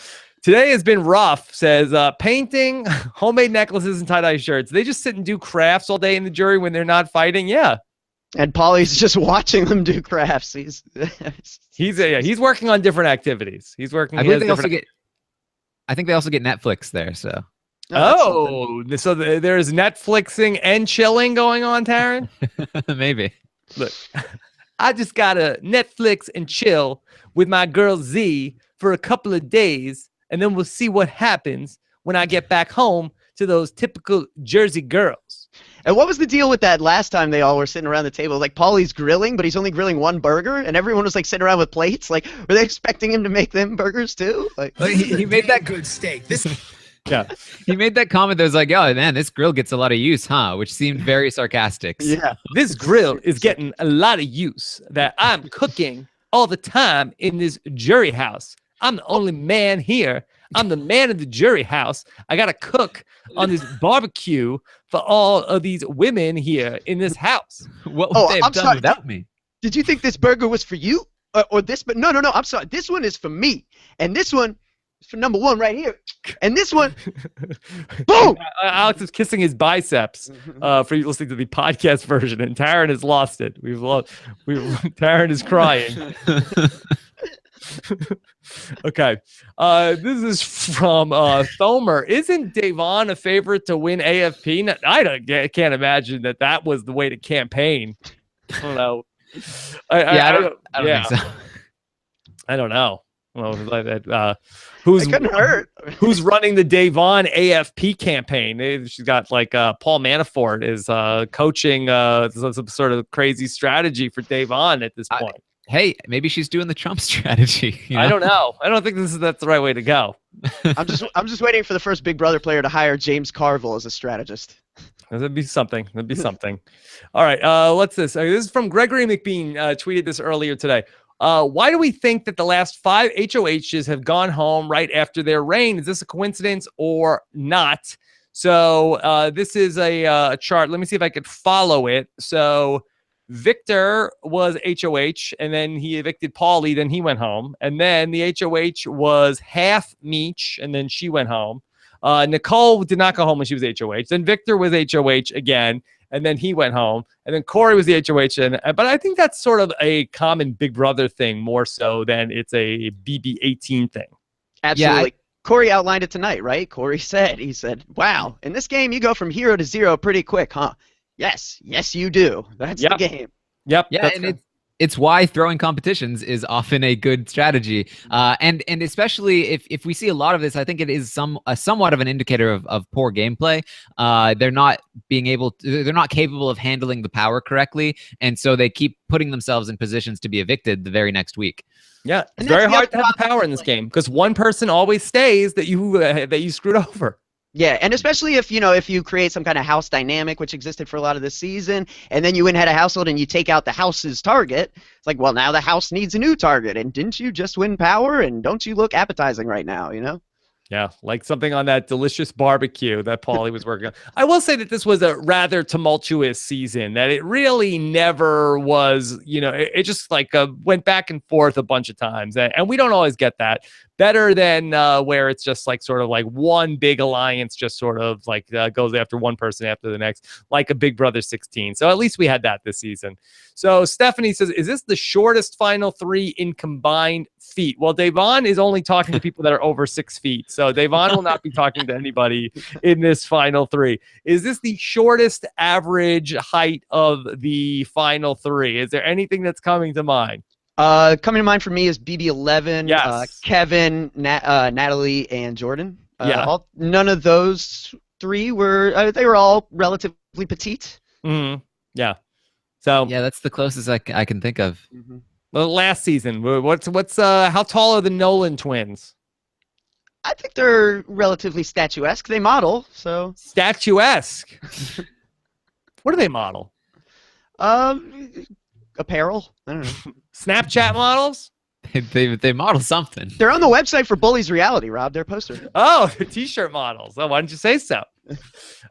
Today has been rough, says painting, homemade necklaces, and tie-dye shirts. They just sit and do crafts all day in the jury when they're not fighting. Yeah. And Paulie's just watching them do crafts. He's working on different activities. He's working. I think they also get Netflix there. So. So there's Netflixing and chilling going on, Taryn? Maybe. Look, I just gotta Netflix and chill with my girl Z for a couple of days, and then we'll see what happens when I get back home to those typical Jersey girls. And what was the deal with that last time they all were sitting around the table? Like, Paulie's grilling, but he's only grilling one burger, and everyone was like sitting around with plates. Like, were they expecting him to make them burgers too? Like, He made that good steak. Yeah. He made that comment that was like, oh, man, this grill gets a lot of use, huh? Which seemed very sarcastic. yeah. This grill is getting a lot of use that I'm cooking all the time in this jury house. I'm the only man here. I'm the man of the jury house. I got to cook on this barbecue for all of these women here in this house. What would they have done without me? Did you think this burger was for you? Or this? But no. I'm sorry. This one is for me. And this one is for number one right here. And this one, boom! Alex is kissing his biceps for you listening to the podcast version, and Taryn has lost it. Taryn is crying. Okay. This is from Thomer. Isn't Davon a favorite to win AFP? I can't imagine that was the way to campaign. I don't know. I don't think so. I don't know. Well, who's couldn't hurt. Who's running the Davon AFP campaign? She's got like Paul Manafort is coaching some sort of crazy strategy for Davon at this point. Hey, maybe she's doing the Trump strategy. You know? I don't know. I don't think that's the right way to go. I'm just waiting for the first Big Brother player to hire James Carville as a strategist. That'd be something. All right. What's this? This is from Gregory McBean. Tweeted this earlier today. Why do we think that the last 5 HOHs have gone home right after their reign? Is this a coincidence or not? So this is a chart. Let me see if I could follow it. So Victor was HOH, and then he evicted Paulie, then he went home. And then the HOH was half Meech, and then she went home. Nicole did not go home when she was HOH. Then Victor was HOH again, and then he went home. And then Corey was the HOH. But I think that's sort of a common Big Brother thing more so than it's a BB18 thing. Absolutely. Yeah, Corey outlined it tonight, right? Corey said, wow, in this game you go from 0 to 0 pretty quick, huh? Yes, you do. That's the game. Yep. Yeah, and it's why throwing competitions is often a good strategy. And especially if we see a lot of this, I think it is somewhat of an indicator of poor gameplay. They're not capable of handling the power correctly, and so they keep putting themselves in positions to be evicted the very next week. Yeah, it's very hard to have the power in this game because one person always stays that you screwed over. Yeah, and especially if you create some kind of house dynamic, which existed for a lot of this season, and then you went and had a household and you take out the house's target, it's like, well, now the house needs a new target, and didn't you just win power, and don't you look appetizing right now, Yeah, like something on that delicious barbecue that Paulie was working on. I will say that this was a rather tumultuous season, that it really never was, it just like went back and forth a bunch of times. And we don't always get that. Better than where it's just like sort of like one big alliance just sort of like goes after one person after the next, like a Big Brother 16. So at least we had that this season. So Stephanie says, is this the shortest final 3 in combined feet? Well, Davon is only talking to people that are over 6 feet. So Davon will not be talking to anybody in this final 3. Is this the shortest average height of the final 3? Is there anything that's coming to mind? Coming to mind for me is BB11, Yes. Kevin, Natalie, and Jordan. Yeah. None of those 3 were. They were all relatively petite. Mm-hmm. Yeah. So yeah, that's the closest I can think of. Mm-hmm. Well, last season, what's how tall are the Nolan twins? I think they're relatively statuesque. They model, so. Statuesque. What do they model? Apparel. I don't know. Snapchat models? They model something. They're on the website for Bullies Reality, Rob. They're posted. Oh, t-shirt models. Oh, why didn't you say so?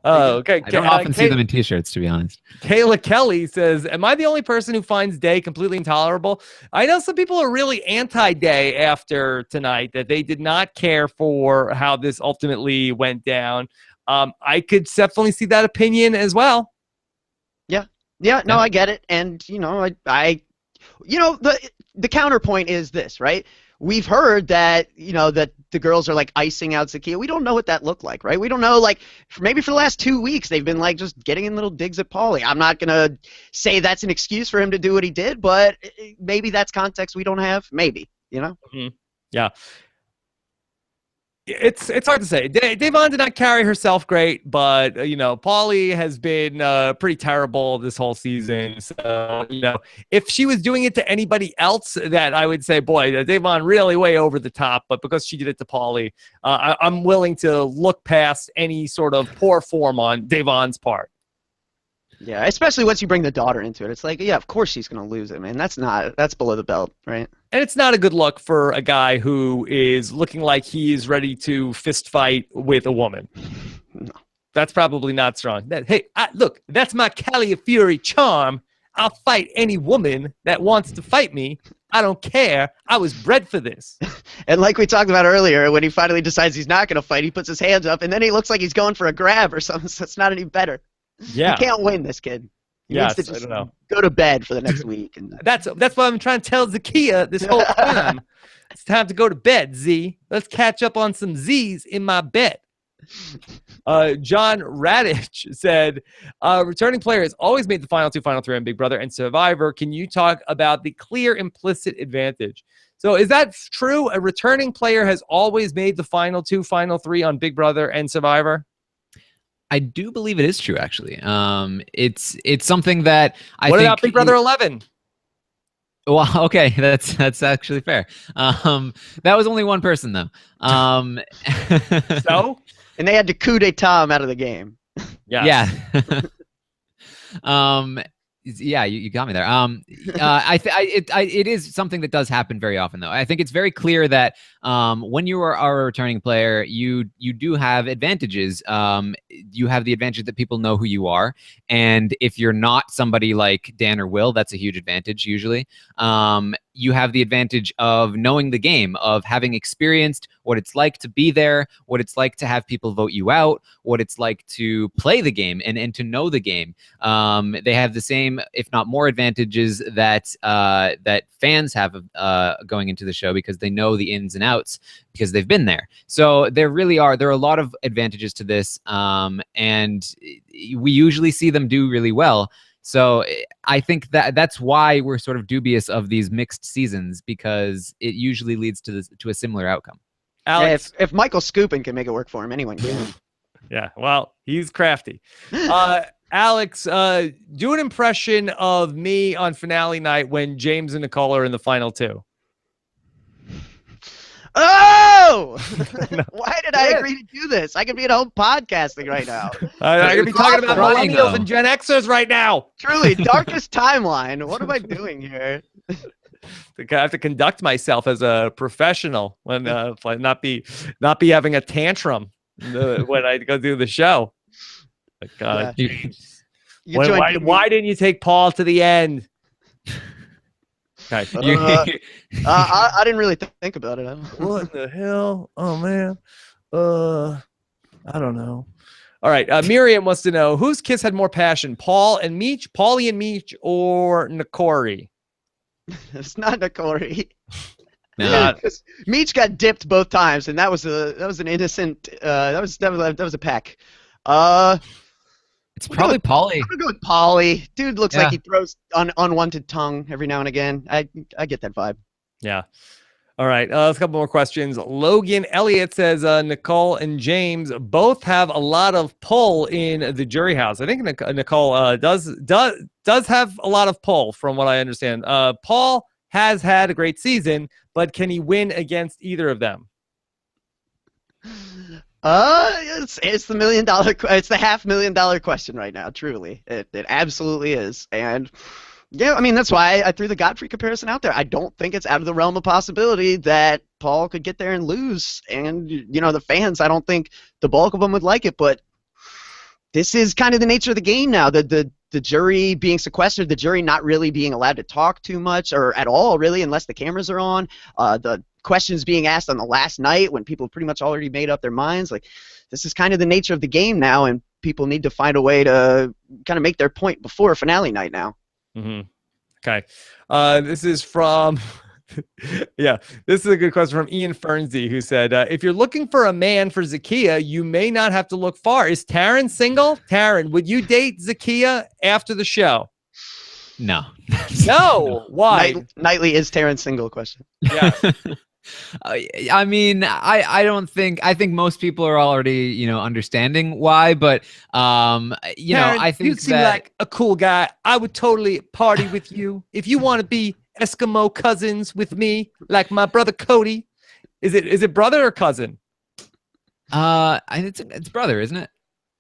Oh, okay. I don't often see them in t-shirts, to be honest. Kayla Kelly says, am I the only person who finds Day completely intolerable? I know some people are really anti-Day after tonight, that they did not care for how this ultimately went down. I could definitely see that opinion as well. Yeah, no, I get it. And, the counterpoint is this, right? We've heard that, that the girls are like icing out Zakiya. We don't know what that looked like, right? We don't know, like, maybe for the last 2 weeks they've been like just getting in little digs at Paulie. I'm not going to say that's an excuse for him to do what he did, but maybe that's context we don't have. Maybe, Mm-hmm. Yeah. It's hard to say. Davon did not carry herself great, but Paulie has been pretty terrible this whole season. So if she was doing it to anybody else, that I would say, boy, Davon really way over the top. But because she did it to Paulie, I'm willing to look past any sort of poor form on Davon's part. Yeah, especially once you bring the daughter into it. It's like, yeah, of course she's going to lose it, man. That's below the belt, right? And it's not a good look for a guy who is looking like he's ready to fist fight with a woman. No. That's probably not strong. Look, that's my Callie of Fury charm. I'll fight any woman that wants to fight me. I don't care. I was bred for this. And like we talked about earlier, when he finally decides he's not going to fight, he puts his hands up, and then he looks like he's going for a grab or something, so it's not any better. Yeah. He can't win, this kid. He needs to just go to bed for the next week. And that's what I'm trying to tell Zakiya this whole time. It's time to go to bed, Z. Let's catch up on some Z's in my bed. John Radich said, returning player has always made the final 2, final 3 on Big Brother and Survivor. Can you talk about the clear implicit advantage? So is that true? A returning player has always made the final 2, final 3 on Big Brother and Survivor? I do believe it is true, actually. It's something that I What think about Big Brother 11? Well, okay, that's actually fair. That was only one person, though. So? And they had to coup d'etat him out of the game. Yes. Yeah. Yeah, you got me there. It is something that does happen very often, though. I think it's very clear that when you are a returning player, you do have advantages. You have the advantage that people know who you are, and if you're not somebody like Dan or Will, that's a huge advantage usually. You have the advantage of knowing the game, of having experienced what it's like to be there, what it's like to have people vote you out, what it's like to play the game and to know the game. They have the same, if not more, advantages that that fans have going into the show because they know the ins and outs because they've been there. So there are a lot of advantages to this, and we usually see them do really well. So I think that's why we're sort of dubious of these mixed seasons, because it usually leads to a similar outcome. Alex, if Michael Scoopin can make it work for him, anyone can. yeah, well, he's crafty. Alex, do an impression of me on finale night when James and Nicole are in the final two. Oh! No. Why did I agree to do this? I could be at home podcasting right now. I could be talking about Crying, millennials though. and Gen Xers right now. Truly, darkest timeline. What am I doing here? I have to conduct myself as a professional when not be having a tantrum when I go do the show. Like, James, why didn't you take Paul to the end? Okay. I didn't really think about it. What in the hell? Oh man. I don't know. All right. Miriam wants to know whose kiss had more passion, Paul and Meech, Paulie and Meech, or Nakori? It's not Nakori. No. Meech got dipped both times, and that was an innocent. That was a peck. It's probably Paulie. I'm gonna go with Paulie. Dude looks like he throws unwanted tongue every now and again. I get that vibe. Yeah. All right. A couple more questions. Logan Elliott says Nicole and James both have a lot of pull in the jury house. I think Nicole does have a lot of pull, from what I understand. Paul has had a great season, but can he win against either of them? It's the it's the $500,000 question right now. Truly, it absolutely is. And yeah, I mean that's why I threw the Godfrey comparison out there. I don't think it's out of the realm of possibility that Paul could get there and lose. And the fans, I don't think the bulk of them would like it, but this is kind of the nature of the game now. The jury being sequestered, the jury not really being allowed to talk too much or at all, really, unless the cameras are on. The questions being asked on the last night when people pretty much already made up their minds. Like, this is kind of the nature of the game now, and people need to find a way to kind of make their point before finale night now. Mm-hmm. Okay. This is from... yeah, this is a good question from Ian Fernsey, who said, if you're looking for a man for Zakiya, you may not have to look far. Is Taryn single? Taryn, would you date Zakiya after the show? No. No. Why? Nightly is Taryn single question. Yeah. I mean, I think most people are already, understanding why, but Taryn, I think you seem like a cool guy. I would totally party with you. If you want to be Eskimo cousins with me, like my brother Cody. Is it brother or cousin? It's brother, isn't it?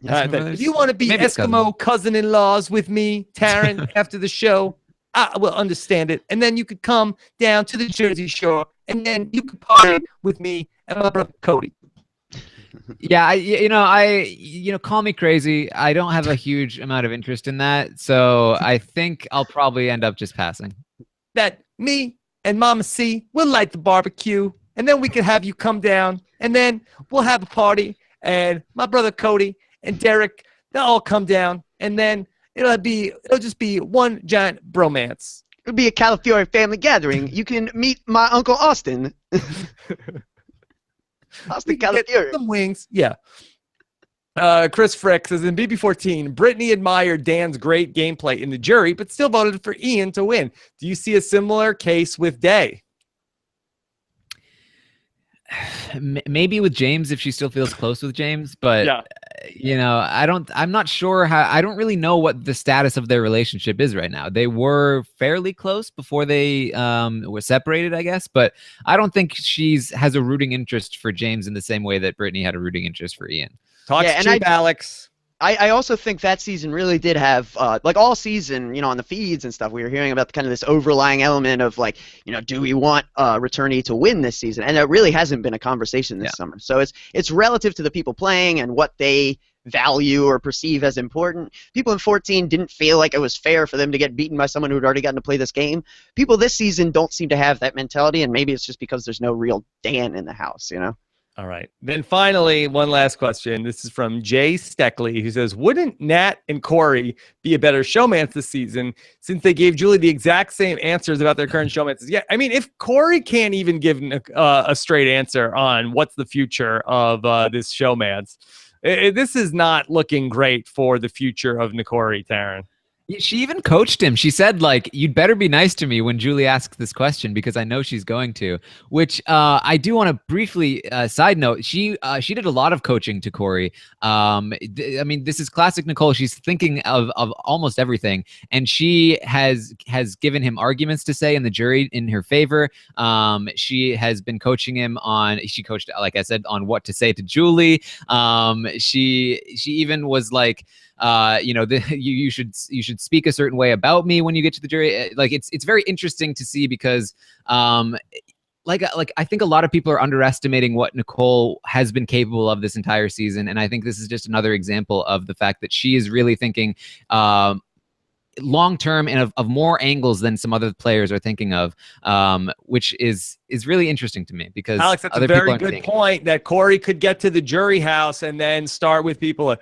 If you want to be Eskimo cousin-in-laws with me, Taryn, after the show, I will understand it. And then you could come down to the Jersey Shore, and then you could party with me and my brother Cody. Yeah, call me crazy. I don't have a huge amount of interest in that, so I think I'll probably end up just passing. That me and Mama C will light the barbecue, and then we can have you come down, and then we'll have a party, and my brother Cody and Derek, they'll all come down, and then it'll just be one giant bromance. It'll be a California family gathering. You can meet my Uncle Austin. Austin California. Some wings. Yeah. Chris Frick says, in BB18, Brittany admired Dan's great gameplay in the jury, but still voted for Ian to win. Do you see a similar case with Day? Maybe with James, if she still feels close with James, but yeah. I'm not sure I don't really know what the status of their relationship is right now. They were fairly close before they were separated, I guess, but I don't think has a rooting interest for James in the same way that Brittany had a rooting interest for Ian. Talk cheap, Alex. I also think that season really did have, like all season, on the feeds and stuff, we were hearing about kind of this overlying element of like, do we want returnee to win this season? And it really hasn't been a conversation this summer. So it's relative to the people playing and what they value or perceive as important. People in 14 didn't feel like it was fair for them to get beaten by someone who'd already gotten to play this game. People this season don't seem to have that mentality, and maybe it's just because there's no real Dan in the house, All right. Then finally, one last question. This is from Jay Steckley, who says, wouldn't Nat and Corey be a better showmance this season since they gave Julie the exact same answers about their current showmances? Yeah, I mean, if Corey can't even give a straight answer on what's the future of this showmance, this is not looking great for the future of Nikori, Taryn. She even coached him. She said, like, you'd better be nice to me when Julie asks this question because I know she's going to, which I do want to briefly side note. She did a lot of coaching to Corey. I mean, this is classic Nicole. She's thinking of almost everything. And she has given him arguments to say in the jury in her favor. She has been coaching him she coached, like I said, on what to say to Julie. She even was like, you should speak a certain way about me when you get to the jury. Like it's very interesting to see because like I think a lot of people are underestimating what Nicole has been capable of this entire season, and I think this is just another example of the fact that she is really thinking long term and of more angles than some other players are thinking of, which is really interesting to me because Alex, that's a very good point that Corey could get to the jury house and then start with people like,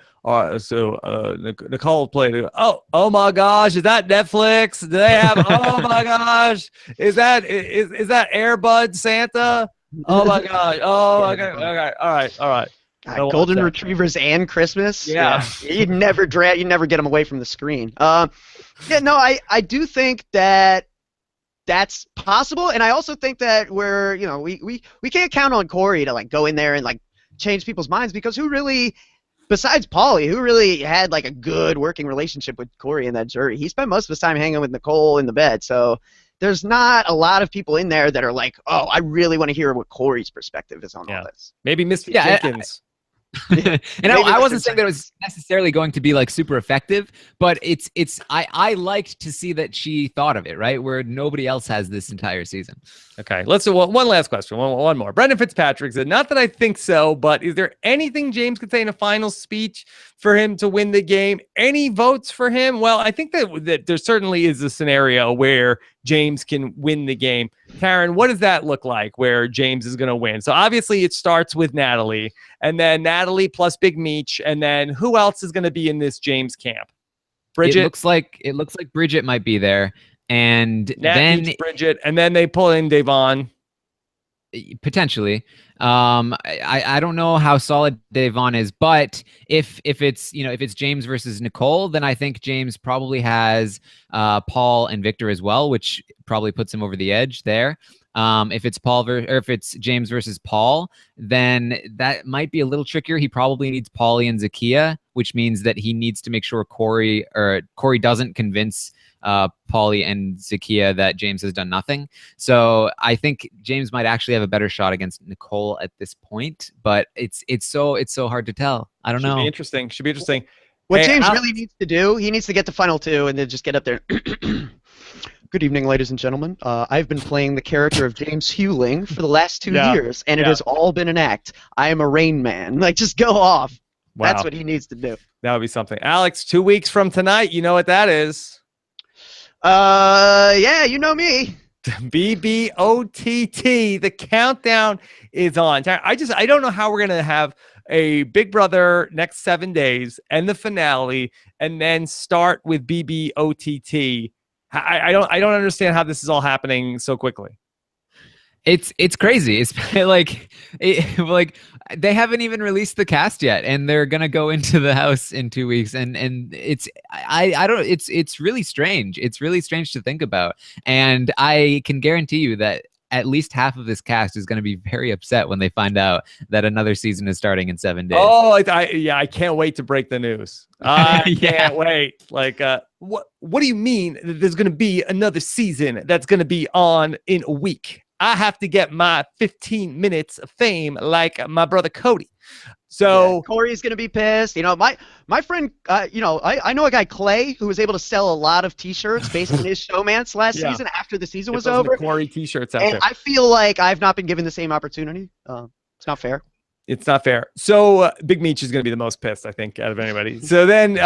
Nicole played. Oh my gosh, is that Netflix? Do they have? Oh my gosh, is that Airbud Santa? Oh my gosh. Oh, okay, all right. Golden retrievers and Christmas. Yeah. You'd never get them away from the screen. I do think that that's possible, and I also think that we can't count on Corey to like go in there and like change people's minds because who really, besides Paulie, who really had like a good working relationship with Corey in that jury? He spent most of his time hanging with Nicole in the bed, so there's not a lot of people in there that are like, oh, I really want to hear what Corey's perspective is on all this. Maybe Mr. Jenkins. And I wasn't saying that it was necessarily going to be like super effective, but I liked to see that she thought of it, right? Where nobody else has this entire season. Okay, let's do one last question. One more. Brendan Fitzpatrick said, not that I think so, but is there anything James could say in a final speech for him to win the game? Any votes for him? Well, I think that there certainly is a scenario where James can win the game. Taryn, what does that look like where James is going to win? So obviously it starts with Natalie, and then Natalie plus Big Meech, and then who else is going to be in this James camp? Bridget? It looks like Bridget might be there. And Nat, then Meech, Bridget, and then they pull in Devon. Potentially. I don't know how solid Devon is, but if it's James versus Nicole, then I think James probably has Paul and Victor as well, which probably puts him over the edge there. If it's James versus Paul, then that might be a little trickier. He probably needs Paulie and Zakiya, which means that he needs to make sure Corey doesn't convince Paulie and Zakiya that James has done nothing. So I think James might actually have a better shot against Nicole at this point, but it's so hard to tell. I don't know. Should be interesting. What James really needs to do, he needs to get to final two and then just get up there. Good evening, ladies and gentlemen. I've been playing the character of James Hewling for the last 2 years, and it has all been an act. I am a Rain Man. Like, just go off. Wow. That's what he needs to do. That would be something. Alex, 2 weeks from tonight, you know what that is. Yeah, you know me. BB18. The countdown is on. I don't know how we're gonna have a Big Brother next 7 days and the finale, and then start with BB18. I don't understand how this is all happening so quickly. It's crazy. It's like they haven't even released the cast yet, and they're gonna go into the house in 2 weeks, and it's really strange. It's really strange to think about, and I can guarantee you that at least half of this cast is going to be very upset when they find out that another season is starting in 7 days. Oh, I can't wait to break the news. I can't wait. Like, what do you mean there's going to be another season that's going to be on in a week? I have to get my 15 minutes of fame like my brother Cody. So Corey's gonna be pissed. You know, my friend, I know a guy, Clay, who was able to sell a lot of T-shirts based on his showmance last season after the season was over. Corey T-shirts out and there. I feel like I've not been given the same opportunity. It's not fair. It's not fair. So Big Meech is going to be the most pissed, I think, out of anybody. So then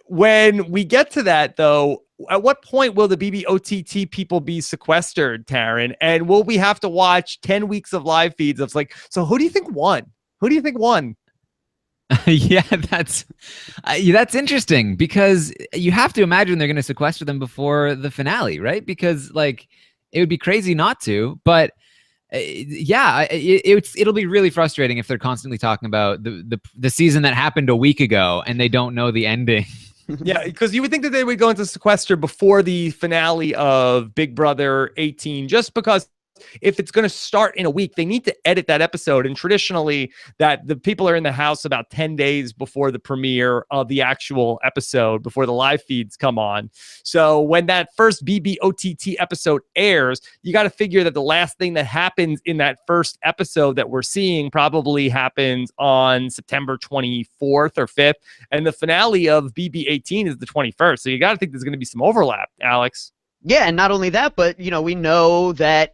when we get to that, though, at what point will the BB18 people be sequestered, Taryn? And will we have to watch 10 weeks of live feeds of like, so who do you think won? Who do you think won? Yeah, that's interesting because you have to imagine they're going to sequester them before the finale, right? Because like it would be crazy not to, but it'll be really frustrating if they're constantly talking about the season that happened a week ago and they don't know the ending. Yeah, because you would think that they would go into sequester before the finale of Big Brother 18, just because if it's going to start in a week, they need to edit that episode. And traditionally, that the people are in the house about 10 days before the premiere of the actual episode, before the live feeds come on. So when that first BBOTT episode airs, you got to figure that the last thing that happens in that first episode that we're seeing probably happens on September 24th or 5th. And the finale of BB18 is the 21st. So you got to think there's going to be some overlap, Alex. Yeah, and not only that, but, we know that,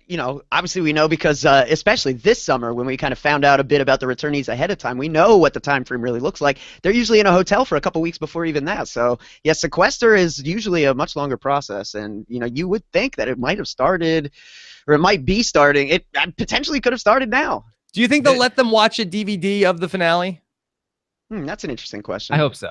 obviously we know because especially this summer when we kind of found out a bit about the returnees ahead of time, we know what the time frame really looks like. They're usually in a hotel for a couple weeks before even that. So, yeah, sequester is usually a much longer process. And, you would think that it might have started, or it might be starting. It potentially could have started now. Do you think they'll let them watch a DVD of the finale? That's an interesting question. I hope so.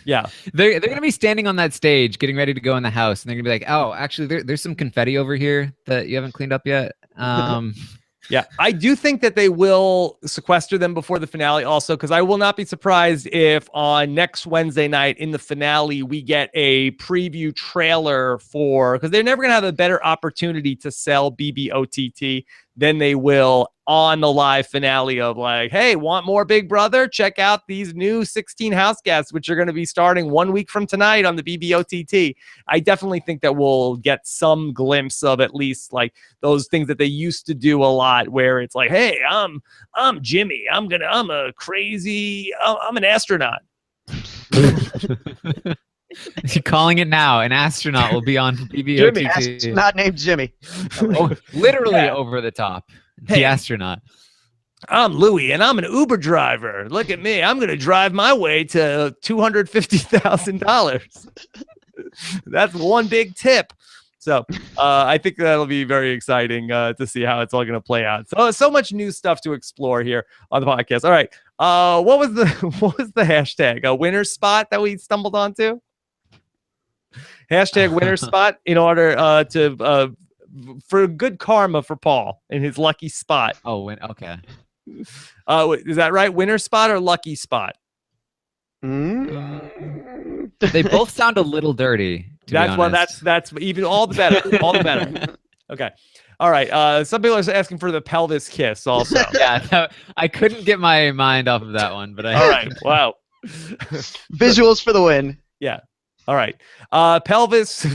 Yeah. They're going to be standing on that stage getting ready to go in the house, and they're going to be like, oh, actually, there's some confetti over here that you haven't cleaned up yet. Yeah, I do think that they will sequester them before the finale also, because I will not be surprised if on next Wednesday night in the finale, we get a preview trailer because they're never going to have a better opportunity to sell BBOTT than they will on the live finale of like, hey, want more Big Brother? Check out these new 16 house guests, which are going to be starting 1 week from tonight on the BBOTT. I definitely think that we'll get some glimpse of at least like those things that they used to do a lot, where it's like, hey, I'm Jimmy. I'm an astronaut. You're calling it now. An astronaut will be on BBOTT. Jimmy, astronaut named Jimmy. Literally over the top. Hey, the astronaut. I'm Louie, and I'm an Uber driver. Look at me. I'm going to drive my way to $250,000. That's one big tip. So I think that'll be very exciting to see how it's all going to play out. So much new stuff to explore here on the podcast. All right. What was the hashtag? A winner spot that we stumbled onto? Hashtag winner spot in order to for good karma for Paul in his lucky spot. Oh, okay. Is that right? Winner spot or lucky spot? They both sound a little dirty. That's even all the better. All the better. Okay. All right. Some people are asking for the pelvis kiss also. Yeah, I couldn't get my mind off of that one, but all right. Wow. Visuals for the win. Yeah. All right. Pelvis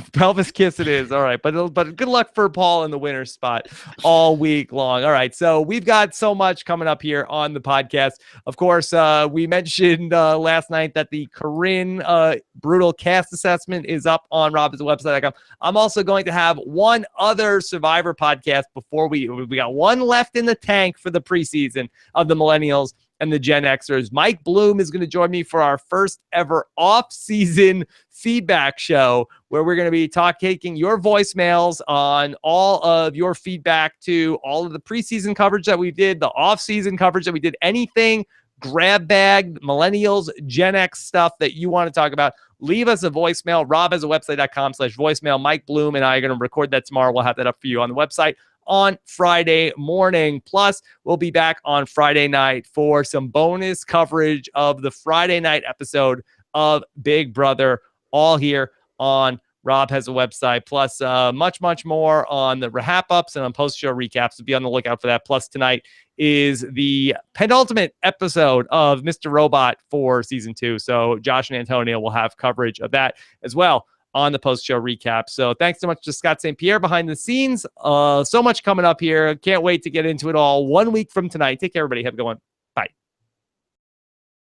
kiss it is. All right. But good luck for Paul in the winner's spot all week long. All right. So we've got so much coming up here on the podcast. Of course, we mentioned last night that the Corinne brutal cast assessment is up on robbinswebsite.com. I'm also going to have one other Survivor podcast before we got one left in the tank for the preseason of the Millennials and the Gen Xers. Mike Bloom is going to join me for our first ever off-season feedback show, where we're going to be taking your voicemails on all of your feedback to all of the preseason coverage that we did, the off-season coverage that we did, anything grab bag, Millennials, Gen X stuff that you want to talk about. Leave us a voicemail, robhasawebsite.com/voicemail. Mike Bloom and I are going to record that tomorrow. We'll have that up for you on the website on Friday morning. Plus, we'll be back on Friday night for some bonus coverage of the Friday night episode of Big Brother, all here on Rob Has a Website. Plus, much, much more on the wrap-ups and on post-show recaps. So be on the lookout for that. Plus, tonight is the penultimate episode of Mr. Robot for Season 2. So Josh and Antonio will have coverage of that as well on the post-show recap. So thanks so much to Scott St. Pierre behind the scenes. So much coming up here. Can't wait to get into it all 1 week from tonight. Take care, everybody. Have a good one.